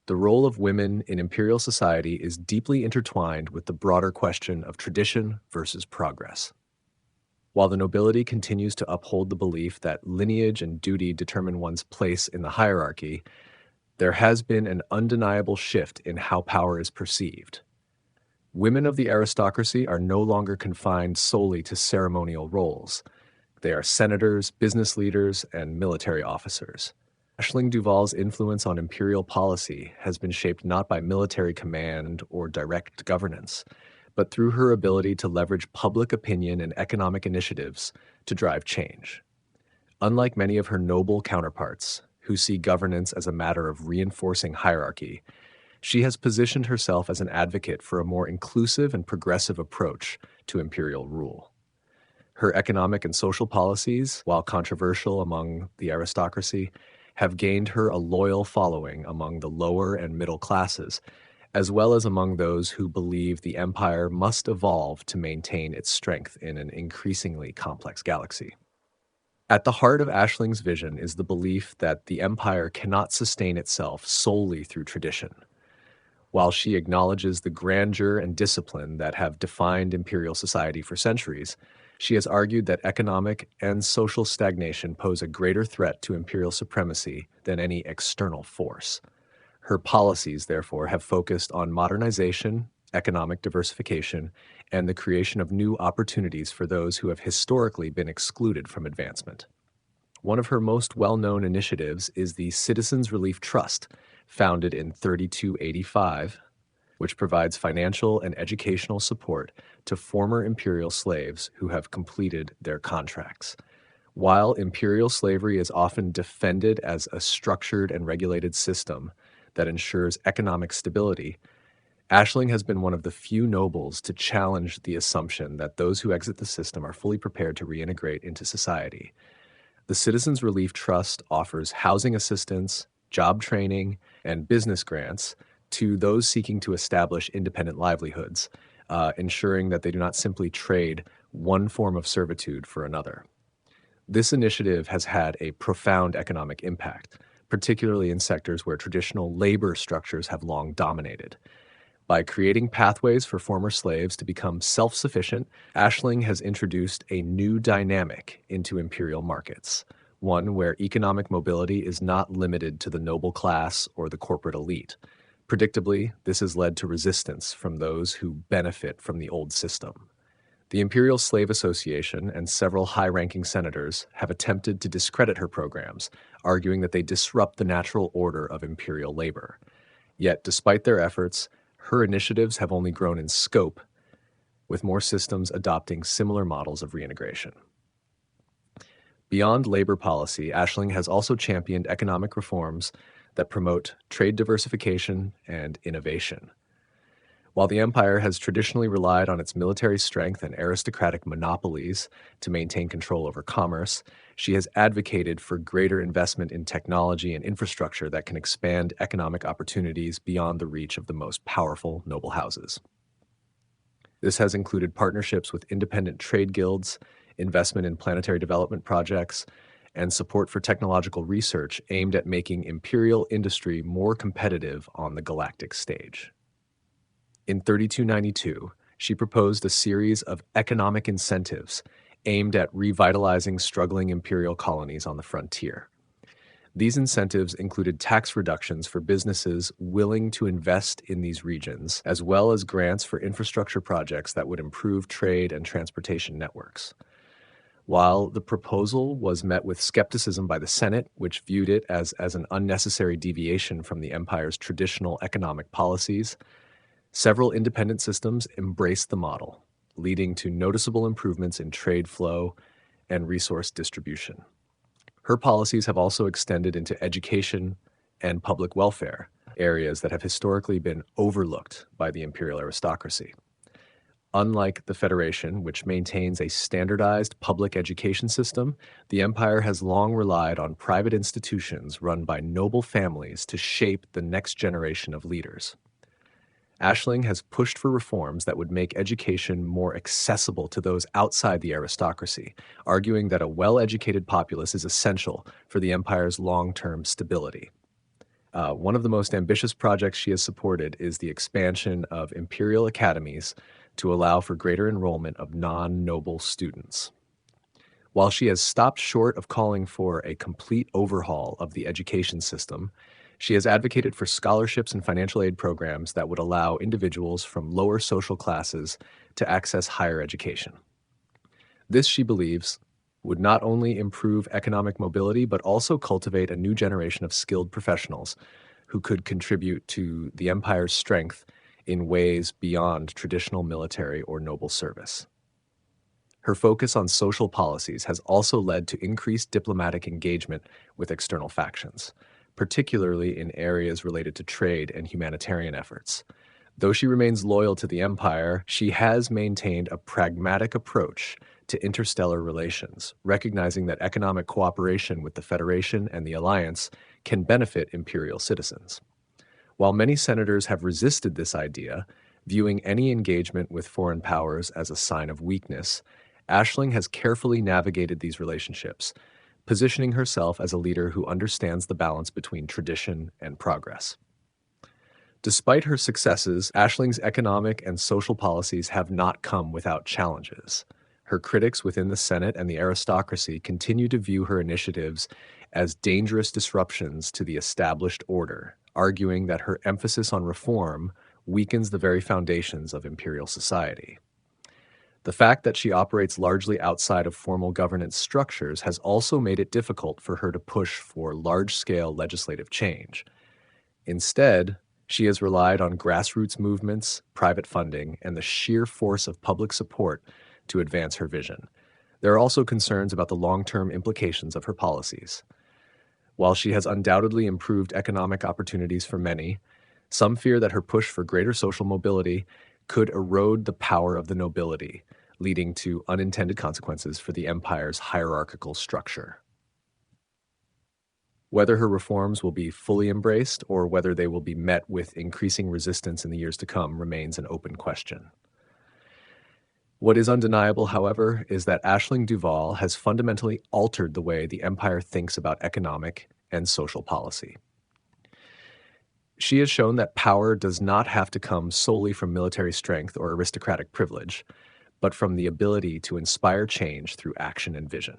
S1: The role of women in imperial society is deeply intertwined with the broader question of tradition versus progress. While the nobility continues to uphold the belief that lineage and duty determine one's place in the hierarchy, there has been an undeniable shift in how power is perceived. Women of the aristocracy are no longer confined solely to ceremonial roles. They are senators, business leaders, and military officers. Ashling Duval's influence on imperial policy has been shaped not by military command or direct governance, but through her ability to leverage public opinion and economic initiatives to drive change. Unlike many of her noble counterparts, who see governance as a matter of reinforcing hierarchy, she has positioned herself as an advocate for a more inclusive and progressive approach to imperial rule. Her economic and social policies, while controversial among the aristocracy, have gained her a loyal following among the lower and middle classes, as well as among those who believe the empire must evolve to maintain its strength in an increasingly complex galaxy. At the heart of Ashling's vision is the belief that the empire cannot sustain itself solely through tradition. While she acknowledges the grandeur and discipline that have defined imperial society for centuries, she has argued that economic and social stagnation pose a greater threat to imperial supremacy than any external force. Her policies, therefore, have focused on modernization, economic diversification, and the creation of new opportunities for those who have historically been excluded from advancement. One of her most well-known initiatives is the Citizens Relief Trust, founded in 3285, which provides financial and educational support to former imperial slaves who have completed their contracts. While imperial slavery is often defended as a structured and regulated system that ensures economic stability, Ashling has been one of the few nobles to challenge the assumption that those who exit the system are fully prepared to reintegrate into society. The Citizens Relief Trust offers housing assistance, job training, and business grants to those seeking to establish independent livelihoods, ensuring that they do not simply trade one form of servitude for another. This initiative has had a profound economic impact, particularly in sectors where traditional labor structures have long dominated. By creating pathways for former slaves to become self-sufficient, Ashling has introduced a new dynamic into imperial markets, one where economic mobility is not limited to the noble class or the corporate elite. Predictably, this has led to resistance from those who benefit from the old system. The Imperial Slave Association and several high-ranking senators have attempted to discredit her programs, arguing that they disrupt the natural order of imperial labor. Yet, despite their efforts, her initiatives have only grown in scope with more systems adopting similar models of reintegration. Beyond labor policy, Ashling has also championed economic reforms that promote trade diversification and innovation. While the empire has traditionally relied on its military strength and aristocratic monopolies to maintain control over commerce, she has advocated for greater investment in technology and infrastructure that can expand economic opportunities beyond the reach of the most powerful noble houses. This has included partnerships with independent trade guilds, investment in planetary development projects, and support for technological research aimed at making imperial industry more competitive on the galactic stage. In 3292, she proposed a series of economic incentives aimed at revitalizing struggling imperial colonies on the frontier. These incentives included tax reductions for businesses willing to invest in these regions, as well as grants for infrastructure projects that would improve trade and transportation networks. While the proposal was met with skepticism by the Senate, which viewed it as an unnecessary deviation from the empire's traditional economic policies, several independent systems embraced the model, leading to noticeable improvements in trade flow and resource distribution. Her policies have also extended into education and public welfare, areas that have historically been overlooked by the imperial aristocracy. Unlike the Federation, which maintains a standardized public education system, the empire has long relied on private institutions run by noble families to shape the next generation of leaders. Ashling has pushed for reforms that would make education more accessible to those outside the aristocracy, arguing that a well-educated populace is essential for the empire's long-term stability. One of the most ambitious projects she has supported is the expansion of imperial academies to allow for greater enrollment of non-noble students. While she has stopped short of calling for a complete overhaul of the education system, she has advocated for scholarships and financial aid programs that would allow individuals from lower social classes to access higher education. This, she believes, would not only improve economic mobility, but also cultivate a new generation of skilled professionals who could contribute to the empire's strength in ways beyond traditional military or noble service. Her focus on social policies has also led to increased diplomatic engagement with external factions, particularly in areas related to trade and humanitarian efforts. Though she remains loyal to the empire, she has maintained a pragmatic approach to interstellar relations, recognizing that economic cooperation with the Federation and the Alliance can benefit imperial citizens. While many senators have resisted this idea, viewing any engagement with foreign powers as a sign of weakness, Ashling has carefully navigated these relationships, positioning herself as a leader who understands the balance between tradition and progress. Despite her successes, Ashling's economic and social policies have not come without challenges. Her critics within the Senate and the aristocracy continue to view her initiatives as dangerous disruptions to the established order, arguing that her emphasis on reform weakens the very foundations of imperial society. The fact that she operates largely outside of formal governance structures has also made it difficult for her to push for large-scale legislative change. Instead, she has relied on grassroots movements, private funding, and the sheer force of public support to advance her vision. There are also concerns about the long-term implications of her policies. While she has undoubtedly improved economic opportunities for many, some fear that her push for greater social mobility could erode the power of the nobility, leading to unintended consequences for the empire's hierarchical structure. Whether her reforms will be fully embraced or whether they will be met with increasing resistance in the years to come remains an open question. What is undeniable, however, is that Ashling Duval has fundamentally altered the way the empire thinks about economic and social policy. She has shown that power does not have to come solely from military strength or aristocratic privilege, but from the ability to inspire change through action and vision.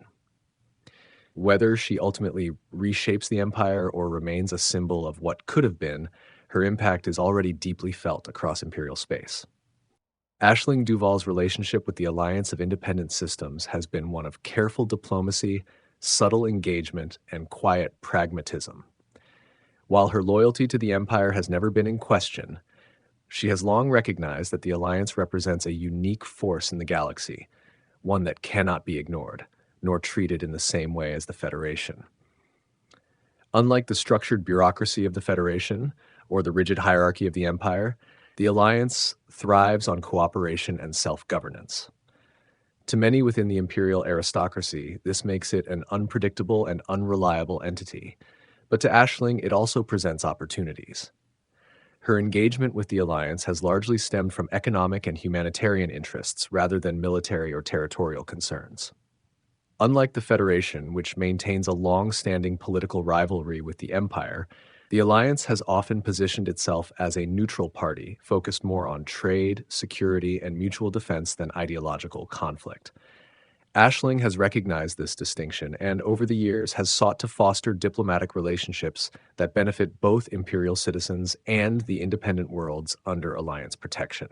S1: Whether she ultimately reshapes the empire or remains a symbol of what could have been, her impact is already deeply felt across imperial space. Ashling Duval's relationship with the Alliance of Independent Systems has been one of careful diplomacy, subtle engagement, and quiet pragmatism. While her loyalty to the empire has never been in question, She has long recognized that the alliance represents a unique force in the galaxy, one that cannot be ignored, nor treated in the same way as the Federation. Unlike the structured bureaucracy of the Federation or the rigid hierarchy of the Empire, the alliance thrives on cooperation and self-governance. To many within the imperial aristocracy, this makes it an unpredictable and unreliable entity, but to Ashling, it also presents opportunities. Her engagement with the alliance has largely stemmed from economic and humanitarian interests rather than military or territorial concerns. Unlike the Federation, which maintains a long-standing political rivalry with the Empire, the alliance has often positioned itself as a neutral party, focused more on trade, security, and mutual defense than ideological conflict. Ashling has recognized this distinction and, over the years, has sought to foster diplomatic relationships that benefit both Imperial citizens and the independent worlds under Alliance protection.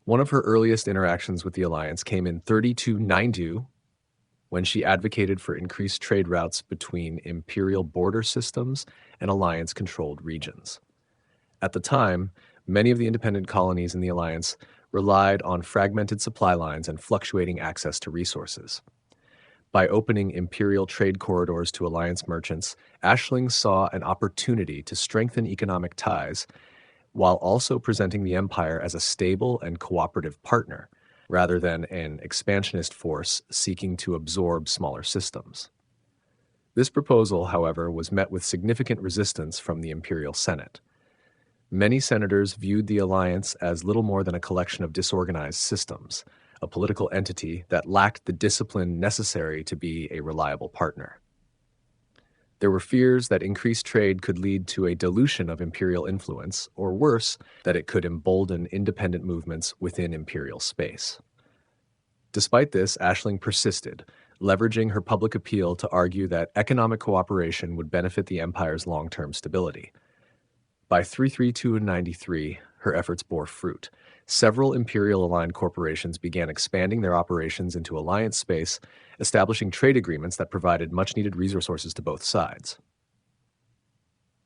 S1: One of her earliest interactions with the Alliance came in 3292, when she advocated for increased trade routes between Imperial border systems and Alliance-controlled regions. At the time, many of the independent colonies in the Alliance relied on fragmented supply lines and fluctuating access to resources. By opening Imperial trade corridors to Alliance merchants, Ashling saw an opportunity to strengthen economic ties while also presenting the Empire as a stable and cooperative partner, rather than an expansionist force seeking to absorb smaller systems. This proposal, however, was met with significant resistance from the Imperial Senate. Many senators viewed the alliance as little more than a collection of disorganized systems, a political entity that lacked the discipline necessary to be a reliable partner. There were fears that increased trade could lead to a dilution of imperial influence, or worse, that it could embolden independent movements within imperial space. Despite this, Ashling persisted, leveraging her public appeal to argue that economic cooperation would benefit the empire's long-term stability. By 332-93, her efforts bore fruit. Several imperial-aligned corporations began expanding their operations into alliance space, establishing trade agreements that provided much-needed resources to both sides.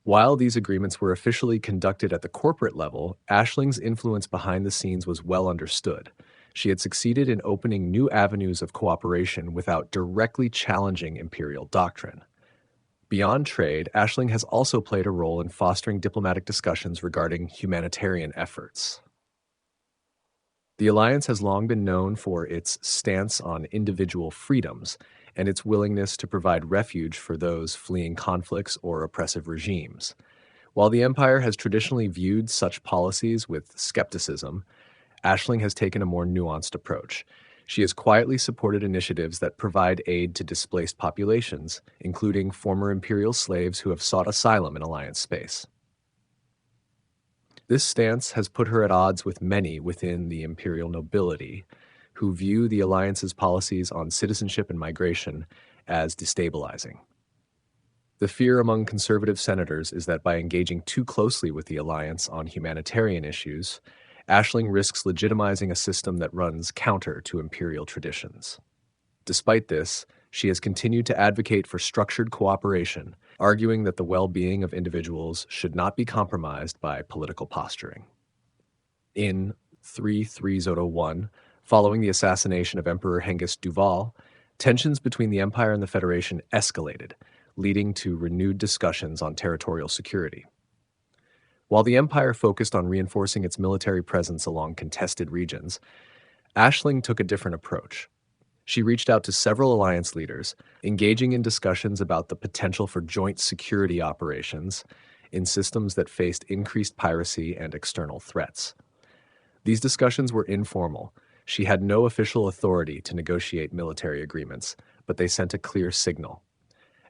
S1: While these agreements were officially conducted at the corporate level, Ashling's influence behind the scenes was well understood. She had succeeded in opening new avenues of cooperation without directly challenging imperial doctrine. Beyond trade, Ashling has also played a role in fostering diplomatic discussions regarding humanitarian efforts. The alliance has long been known for its stance on individual freedoms and its willingness to provide refuge for those fleeing conflicts or oppressive regimes. While the Empire has traditionally viewed such policies with skepticism, Ashling has taken a more nuanced approach. She has quietly supported initiatives that provide aid to displaced populations, including former imperial slaves who have sought asylum in Alliance space. This stance has put her at odds with many within the imperial nobility, who view the Alliance's policies on citizenship and migration as destabilizing. The fear among conservative senators is that by engaging too closely with the Alliance on humanitarian issues, Ashling risks legitimizing a system that runs counter to imperial traditions. Despite this, she has continued to advocate for structured cooperation, arguing that the well-being of individuals should not be compromised by political posturing. In 3301, following the assassination of Emperor Hengist Duval, tensions between the Empire and the Federation escalated, leading to renewed discussions on territorial security. While the Empire focused on reinforcing its military presence along contested regions, Ashling took a different approach. She reached out to several alliance leaders, engaging in discussions about the potential for joint security operations in systems that faced increased piracy and external threats. These discussions were informal. She had no official authority to negotiate military agreements, but they sent a clear signal.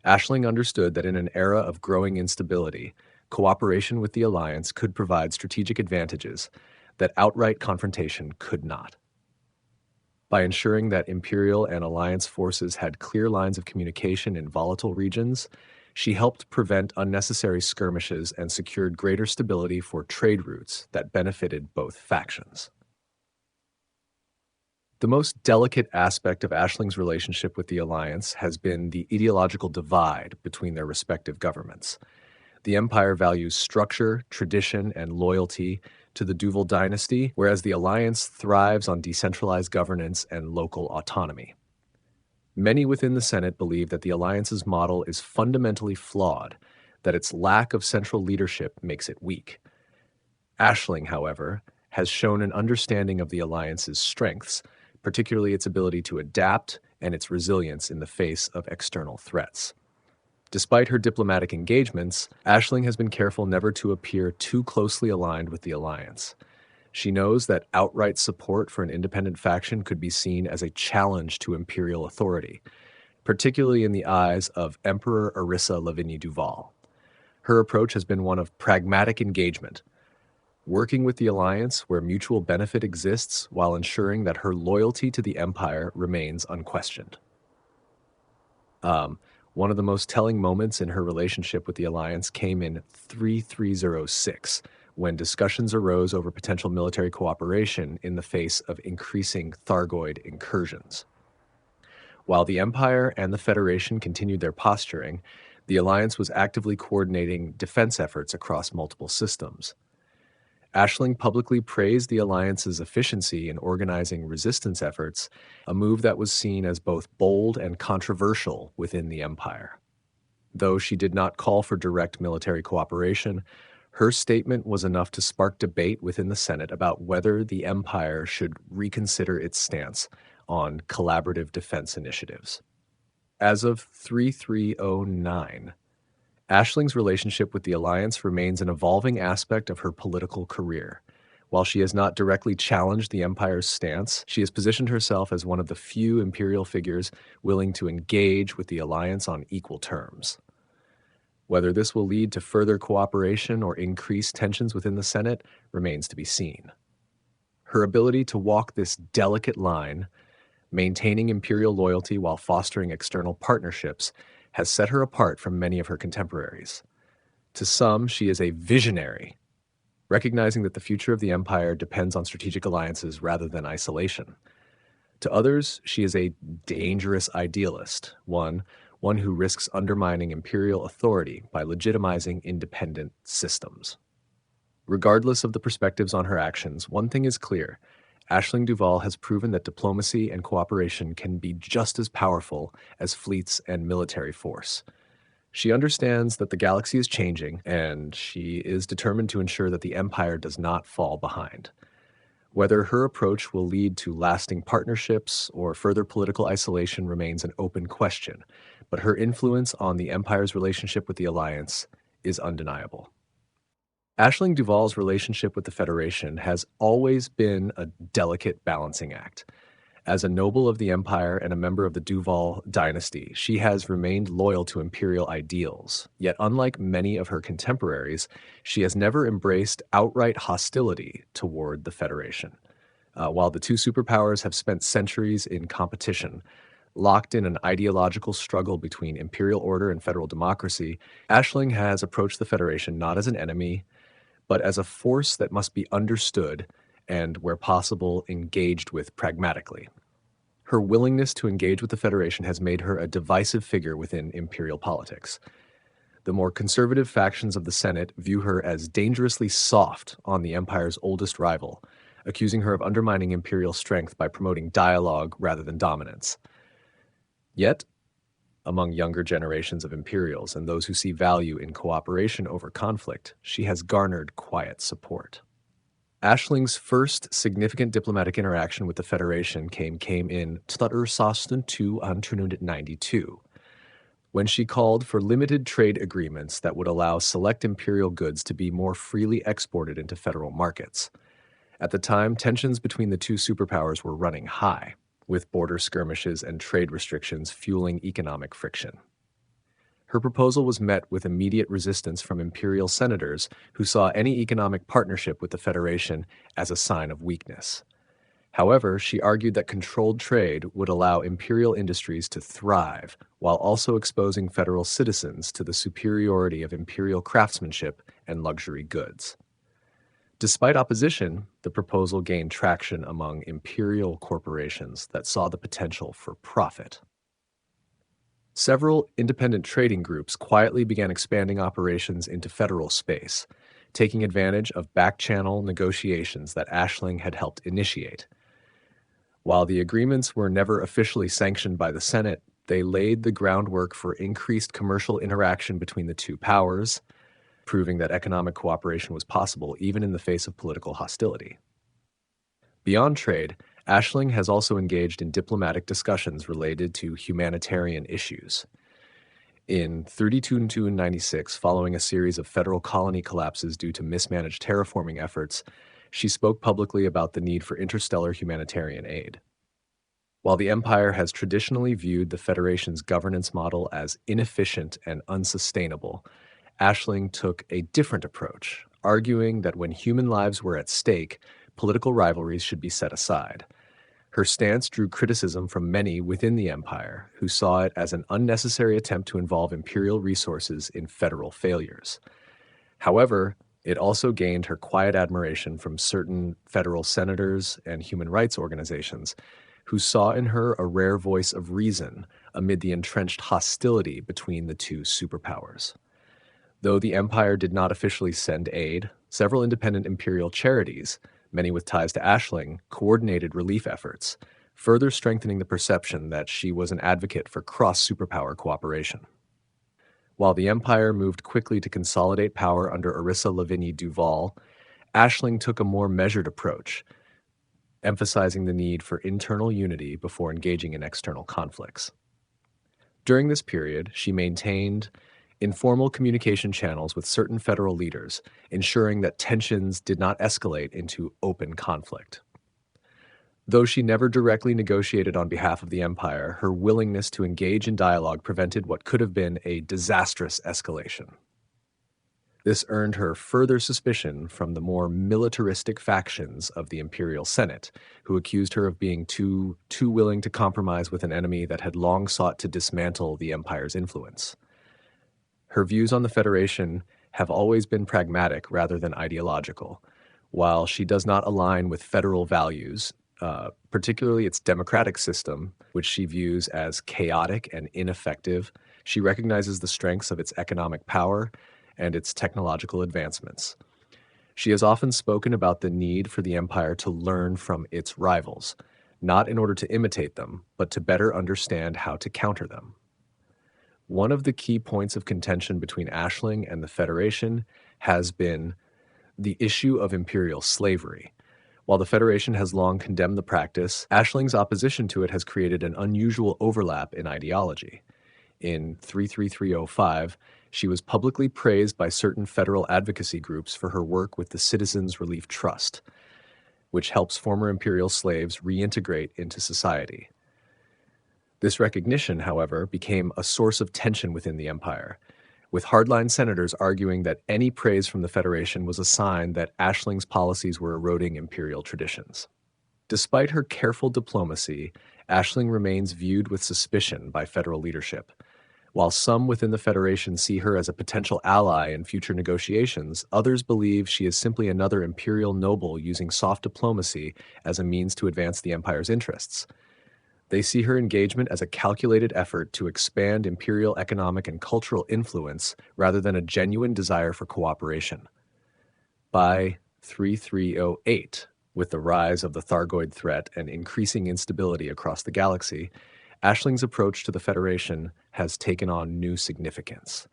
S1: Ashling understood that in an era of growing instability, cooperation with the alliance could provide strategic advantages that outright confrontation could not. By ensuring that Imperial and Alliance forces had clear lines of communication in volatile regions, she helped prevent unnecessary skirmishes and secured greater stability for trade routes that benefited both factions. The most delicate aspect of Ashling's relationship with the Alliance has been the ideological divide between their respective governments. The empire values structure, tradition, and loyalty to the Duval dynasty, whereas the alliance thrives on decentralized governance and local autonomy. Many within the Senate believe that the alliance's model is fundamentally flawed, that its lack of central leadership makes it weak. Ashling, however, has shown an understanding of the alliance's strengths, particularly its ability to adapt and its resilience in the face of external threats. Despite her diplomatic engagements, Ashling has been careful never to appear too closely aligned with the alliance. She knows that outright support for an independent faction could be seen as a challenge to imperial authority, particularly in the eyes of Emperor Arissa Lavigne Duval. Her approach has been one of pragmatic engagement, working with the alliance where mutual benefit exists while ensuring that her loyalty to the empire remains unquestioned. One of the most telling moments in her relationship with the alliance came in 3306, when discussions arose over potential military cooperation in the face of increasing Thargoid incursions. While the Empire and the Federation continued their posturing, the alliance was actively coordinating defense efforts across multiple systems. Ashling publicly praised the alliance's efficiency in organizing resistance efforts, a move that was seen as both bold and controversial within the empire. Though she did not call for direct military cooperation, her statement was enough to spark debate within the Senate about whether the empire should reconsider its stance on collaborative defense initiatives. As of 3309, Ashling's relationship with the alliance remains an evolving aspect of her political career. While she has not directly challenged the empire's stance, she has positioned herself as one of the few imperial figures willing to engage with the alliance on equal terms. Whether this will lead to further cooperation or increased tensions within the Senate remains to be seen. Her ability to walk this delicate line, maintaining imperial loyalty while fostering external partnerships, has set her apart from many of her contemporaries. To some, she is a visionary, recognizing that the future of the empire depends on strategic alliances rather than isolation. To others, she is a dangerous idealist, one who risks undermining imperial authority by legitimizing independent systems. Regardless of the perspectives on her actions, one thing is clear: Ashling Duval has proven that diplomacy and cooperation can be just as powerful as fleets and military force. She understands that the galaxy is changing, and she is determined to ensure that the Empire does not fall behind. Whether her approach will lead to lasting partnerships or further political isolation remains an open question, but her influence on the Empire's relationship with the Alliance is undeniable. Ashling Duval's relationship with the Federation has always been a delicate balancing act. As a noble of the Empire and a member of the Duval dynasty, she has remained loyal to imperial ideals. Yet, unlike many of her contemporaries, she has never embraced outright hostility toward the Federation. While the two superpowers have spent centuries in competition, locked in an ideological struggle between imperial order and federal democracy, Ashling has approached the Federation not as an enemy, but as a force that must be understood and, where possible, engaged with pragmatically. Her willingness to engage with the Federation has made her a divisive figure within imperial politics. The more conservative factions of the Senate view her as dangerously soft on the Empire's oldest rival, accusing her of undermining imperial strength by promoting dialogue rather than dominance. Yet, among younger generations of Imperials and those who see value in cooperation over conflict, she has garnered quiet support. Ashling's first significant diplomatic interaction with the Federation came in 1992, when she called for limited trade agreements that would allow select imperial goods to be more freely exported into federal markets. At the time, tensions between the two superpowers were running high, with border skirmishes and trade restrictions fueling economic friction. Her proposal was met with immediate resistance from imperial senators who saw any economic partnership with the Federation as a sign of weakness. However, she argued that controlled trade would allow imperial industries to thrive while also exposing federal citizens to the superiority of imperial craftsmanship and luxury goods. Despite opposition, the proposal gained traction among imperial corporations that saw the potential for profit. Several independent trading groups quietly began expanding operations into federal space, taking advantage of back-channel negotiations that Ashling had helped initiate. While the agreements were never officially sanctioned by the Senate, they laid the groundwork for increased commercial interaction between the two powers, proving that economic cooperation was possible even in the face of political hostility. Beyond trade, Ashling has also engaged in diplomatic discussions related to humanitarian issues. In 32-96, following a series of federal colony collapses due to mismanaged terraforming efforts, she spoke publicly about the need for interstellar humanitarian aid. While the Empire has traditionally viewed the Federation's governance model as inefficient and unsustainable, Ashling took a different approach, arguing that when human lives were at stake, political rivalries should be set aside. Her stance drew criticism from many within the Empire, who saw it as an unnecessary attempt to involve imperial resources in federal failures. However, it also gained her quiet admiration from certain federal senators and human rights organizations, who saw in her a rare voice of reason amid the entrenched hostility between the two superpowers. Though the Empire did not officially send aid, several independent imperial charities, many with ties to Ashling, coordinated relief efforts, further strengthening the perception that she was an advocate for cross-superpower cooperation. While the Empire moved quickly to consolidate power under Ashling Duval, Ashling took a more measured approach, emphasizing the need for internal unity before engaging in external conflicts. During this period, she maintained informal communication channels with certain federal leaders, ensuring that tensions did not escalate into open conflict. Though she never directly negotiated on behalf of the Empire, her willingness to engage in dialogue prevented what could have been a disastrous escalation. This earned her further suspicion from the more militaristic factions of the Imperial Senate, who accused her of being too willing to compromise with an enemy that had long sought to dismantle the Empire's influence. Her views on the Federation have always been pragmatic rather than ideological. While she does not align with federal values, particularly its democratic system, which she views as chaotic and ineffective, she recognizes the strengths of its economic power and its technological advancements. She has often spoken about the need for the Empire to learn from its rivals, not in order to imitate them, but to better understand how to counter them. One of the key points of contention between Ashling and the Federation has been the issue of imperial slavery. While the Federation has long condemned the practice, Ashling's opposition to it has created an unusual overlap in ideology. In 33305, she was publicly praised by certain federal advocacy groups for her work with the Citizens Relief Trust, which helps former imperial slaves reintegrate into society. This recognition, however, became a source of tension within the Empire, with hardline senators arguing that any praise from the Federation was a sign that Ashling's policies were eroding imperial traditions. Despite her careful diplomacy, Ashling remains viewed with suspicion by federal leadership. While some within the Federation see her as a potential ally in future negotiations, others believe she is simply another imperial noble using soft diplomacy as a means to advance the Empire's interests. They see her engagement as a calculated effort to expand imperial economic and cultural influence rather than a genuine desire for cooperation. By 3308, with the rise of the Thargoid threat and increasing instability across the galaxy, Ashling's approach to the Federation has taken on new significance.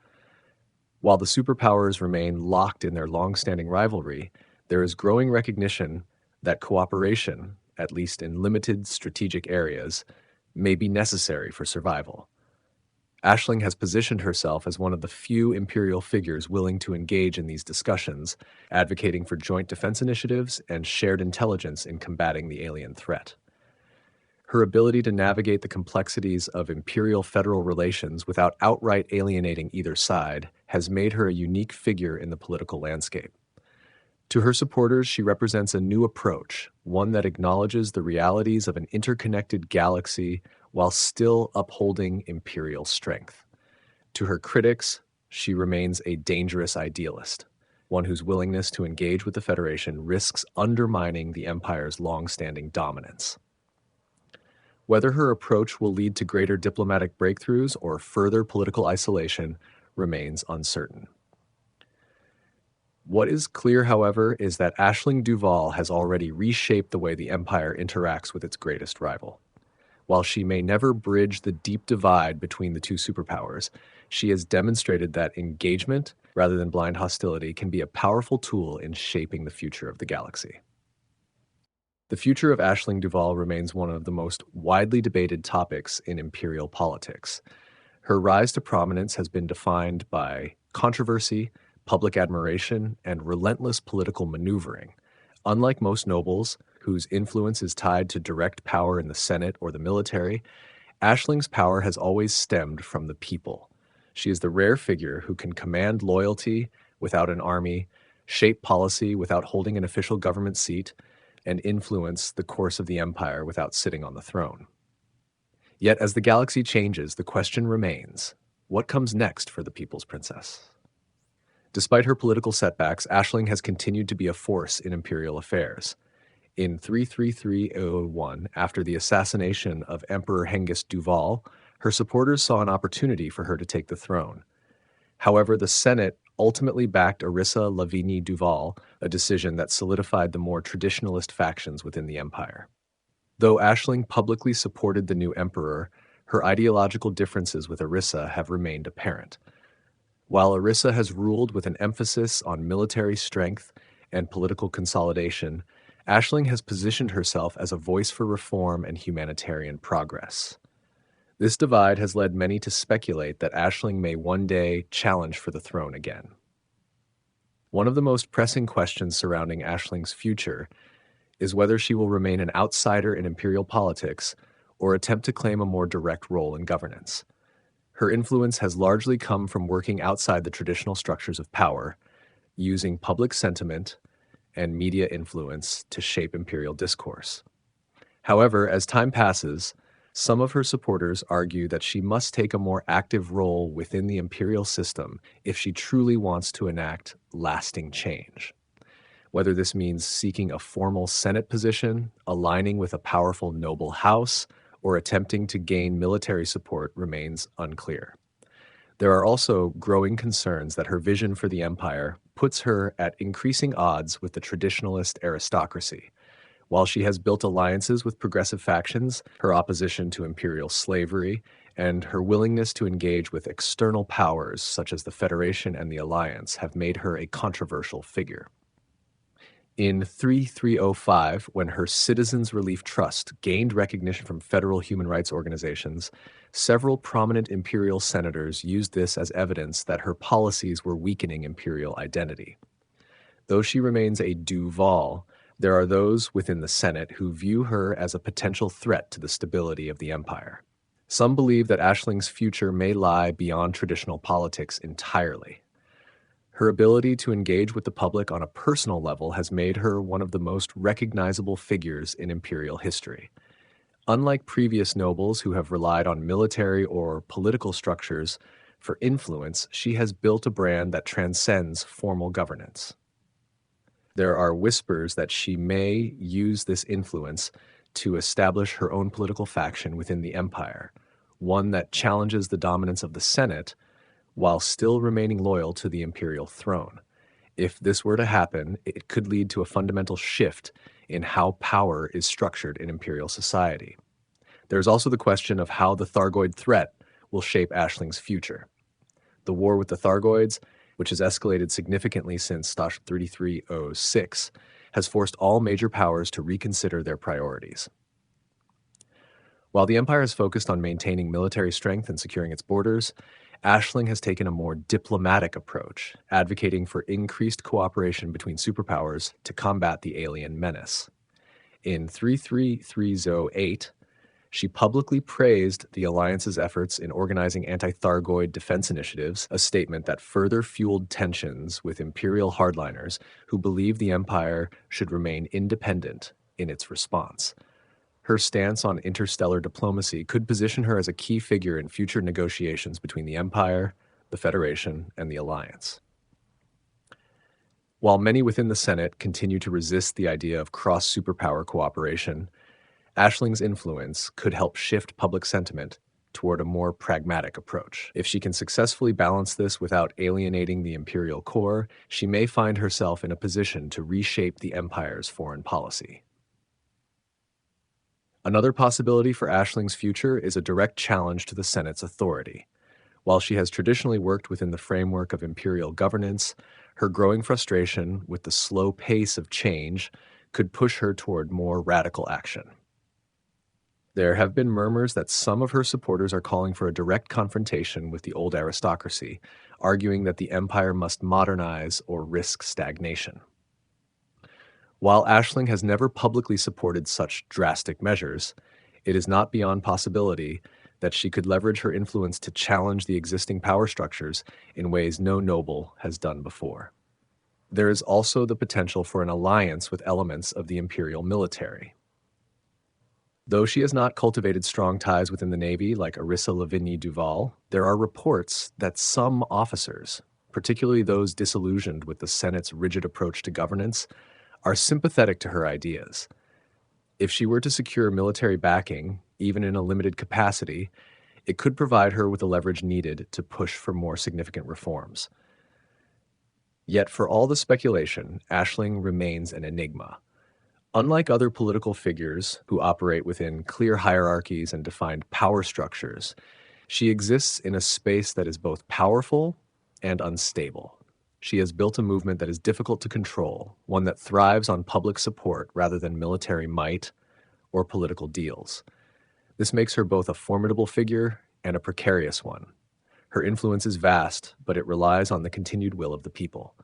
S1: While the superpowers remain locked in their long-standing rivalry, there is growing recognition that cooperation, at least in limited strategic areas, may be necessary for survival. Ashling has positioned herself as one of the few imperial figures willing to engage in these discussions, advocating for joint defense initiatives and shared intelligence in combating the alien threat. Her ability to navigate the complexities of imperial-federal relations without outright alienating either side has made her a unique figure in the political landscape. To her supporters, she represents a new approach, one that acknowledges the realities of an interconnected galaxy while still upholding imperial strength. To her critics, she remains a dangerous idealist, one whose willingness to engage with the Federation risks undermining the Empire's long-standing dominance. Whether her approach will lead to greater diplomatic breakthroughs or further political isolation remains uncertain. What is clear, however, is that Ashling Duval has already reshaped the way the empire interacts with its greatest rival. While she may never bridge the deep divide between the two superpowers, she has demonstrated that engagement, rather than blind hostility, can be a powerful tool in shaping the future of the galaxy. The future of Ashling Duval remains one of the most widely debated topics in imperial politics. Her rise to prominence has been defined by controversy, public admiration, and relentless political maneuvering. Unlike most nobles, whose influence is tied to direct power in the Senate or the military, Ashling's power has always stemmed from the people. She is the rare figure who can command loyalty without an army, shape policy without holding an official government seat, and influence the course of the empire without sitting on the throne. Yet as the galaxy changes, the question remains, what comes next for the People's Princess? Despite her political setbacks, Ashling has continued to be a force in imperial affairs. In 33301, after the assassination of Emperor Hengist Duval, her supporters saw an opportunity for her to take the throne. However, the Senate ultimately backed Arissa Lavigny Duval, a decision that solidified the more traditionalist factions within the empire. Though Ashling publicly supported the new emperor, her ideological differences with Arissa have remained apparent. While Arissa has ruled with an emphasis on military strength and political consolidation, Ashling has positioned herself as a voice for reform and humanitarian progress. This divide has led many to speculate that Ashling may one day challenge for the throne again. One of the most pressing questions surrounding Ashling's future is whether she will remain an outsider in imperial politics or attempt to claim a more direct role in governance. Her influence has largely come from working outside the traditional structures of power, using public sentiment and media influence to shape imperial discourse. However, as time passes, some of her supporters argue that she must take a more active role within the imperial system if she truly wants to enact lasting change. Whether this means seeking a formal Senate position, aligning with a powerful noble house, or attempting to gain military support remains unclear. There are also growing concerns that her vision for the empire puts her at increasing odds with the traditionalist aristocracy. While she has built alliances with progressive factions, her opposition to imperial slavery, and her willingness to engage with external powers such as the Federation and the Alliance have made her a controversial figure. In 3305, when her Citizens Relief Trust gained recognition from federal human rights organizations, several prominent imperial senators used this as evidence that her policies were weakening imperial identity. Though she remains a Duval, there are those within the Senate who view her as a potential threat to the stability of the empire. Some believe that Ashling's future may lie beyond traditional politics entirely. Her ability to engage with the public on a personal level has made her one of the most recognizable figures in imperial history. Unlike previous nobles who have relied on military or political structures for influence, she has built a brand that transcends formal governance. There are whispers that she may use this influence to establish her own political faction within the empire, one that challenges the dominance of the Senate while still remaining loyal to the imperial throne. If this were to happen, it could lead to a fundamental shift in how power is structured in imperial society. There's also the question of how the Thargoid threat will shape Ashling's future. The war with the Thargoids, which has escalated significantly since 3306, has forced all major powers to reconsider their priorities. While the empire is focused on maintaining military strength and securing its borders, Ashling has taken a more diplomatic approach, advocating for increased cooperation between superpowers to combat the alien menace. In 33308, she publicly praised the Alliance's efforts in organizing anti-Thargoid defense initiatives, a statement that further fueled tensions with imperial hardliners who believe the empire should remain independent in its response. Her stance on interstellar diplomacy could position her as a key figure in future negotiations between the Empire, the Federation, and the Alliance. While many within the Senate continue to resist the idea of cross-superpower cooperation, Ashling's influence could help shift public sentiment toward a more pragmatic approach. If she can successfully balance this without alienating the imperial core, she may find herself in a position to reshape the empire's foreign policy. Another possibility for Ashling's future is a direct challenge to the Senate's authority. While she has traditionally worked within the framework of imperial governance, her growing frustration with the slow pace of change could push her toward more radical action. There have been murmurs that some of her supporters are calling for a direct confrontation with the old aristocracy, arguing that the empire must modernize or risk stagnation. While Ashling has never publicly supported such drastic measures, it is not beyond possibility that she could leverage her influence to challenge the existing power structures in ways no noble has done before. There is also the potential for an alliance with elements of the imperial military. Though she has not cultivated strong ties within the Navy like Ashling Duval, there are reports that some officers, particularly those disillusioned with the Senate's rigid approach to governance, are sympathetic to her ideas. If she were to secure military backing, even in a limited capacity, it could provide her with the leverage needed to push for more significant reforms. Yet for all the speculation, Ashling remains an enigma. Unlike other political figures who operate within clear hierarchies and defined power structures, she exists in a space that is both powerful and unstable. She has built a movement that is difficult to control, one that thrives on public support rather than military might or political deals. This makes her both a formidable figure and a precarious one. Her influence is vast, but it relies on the continued will of the people.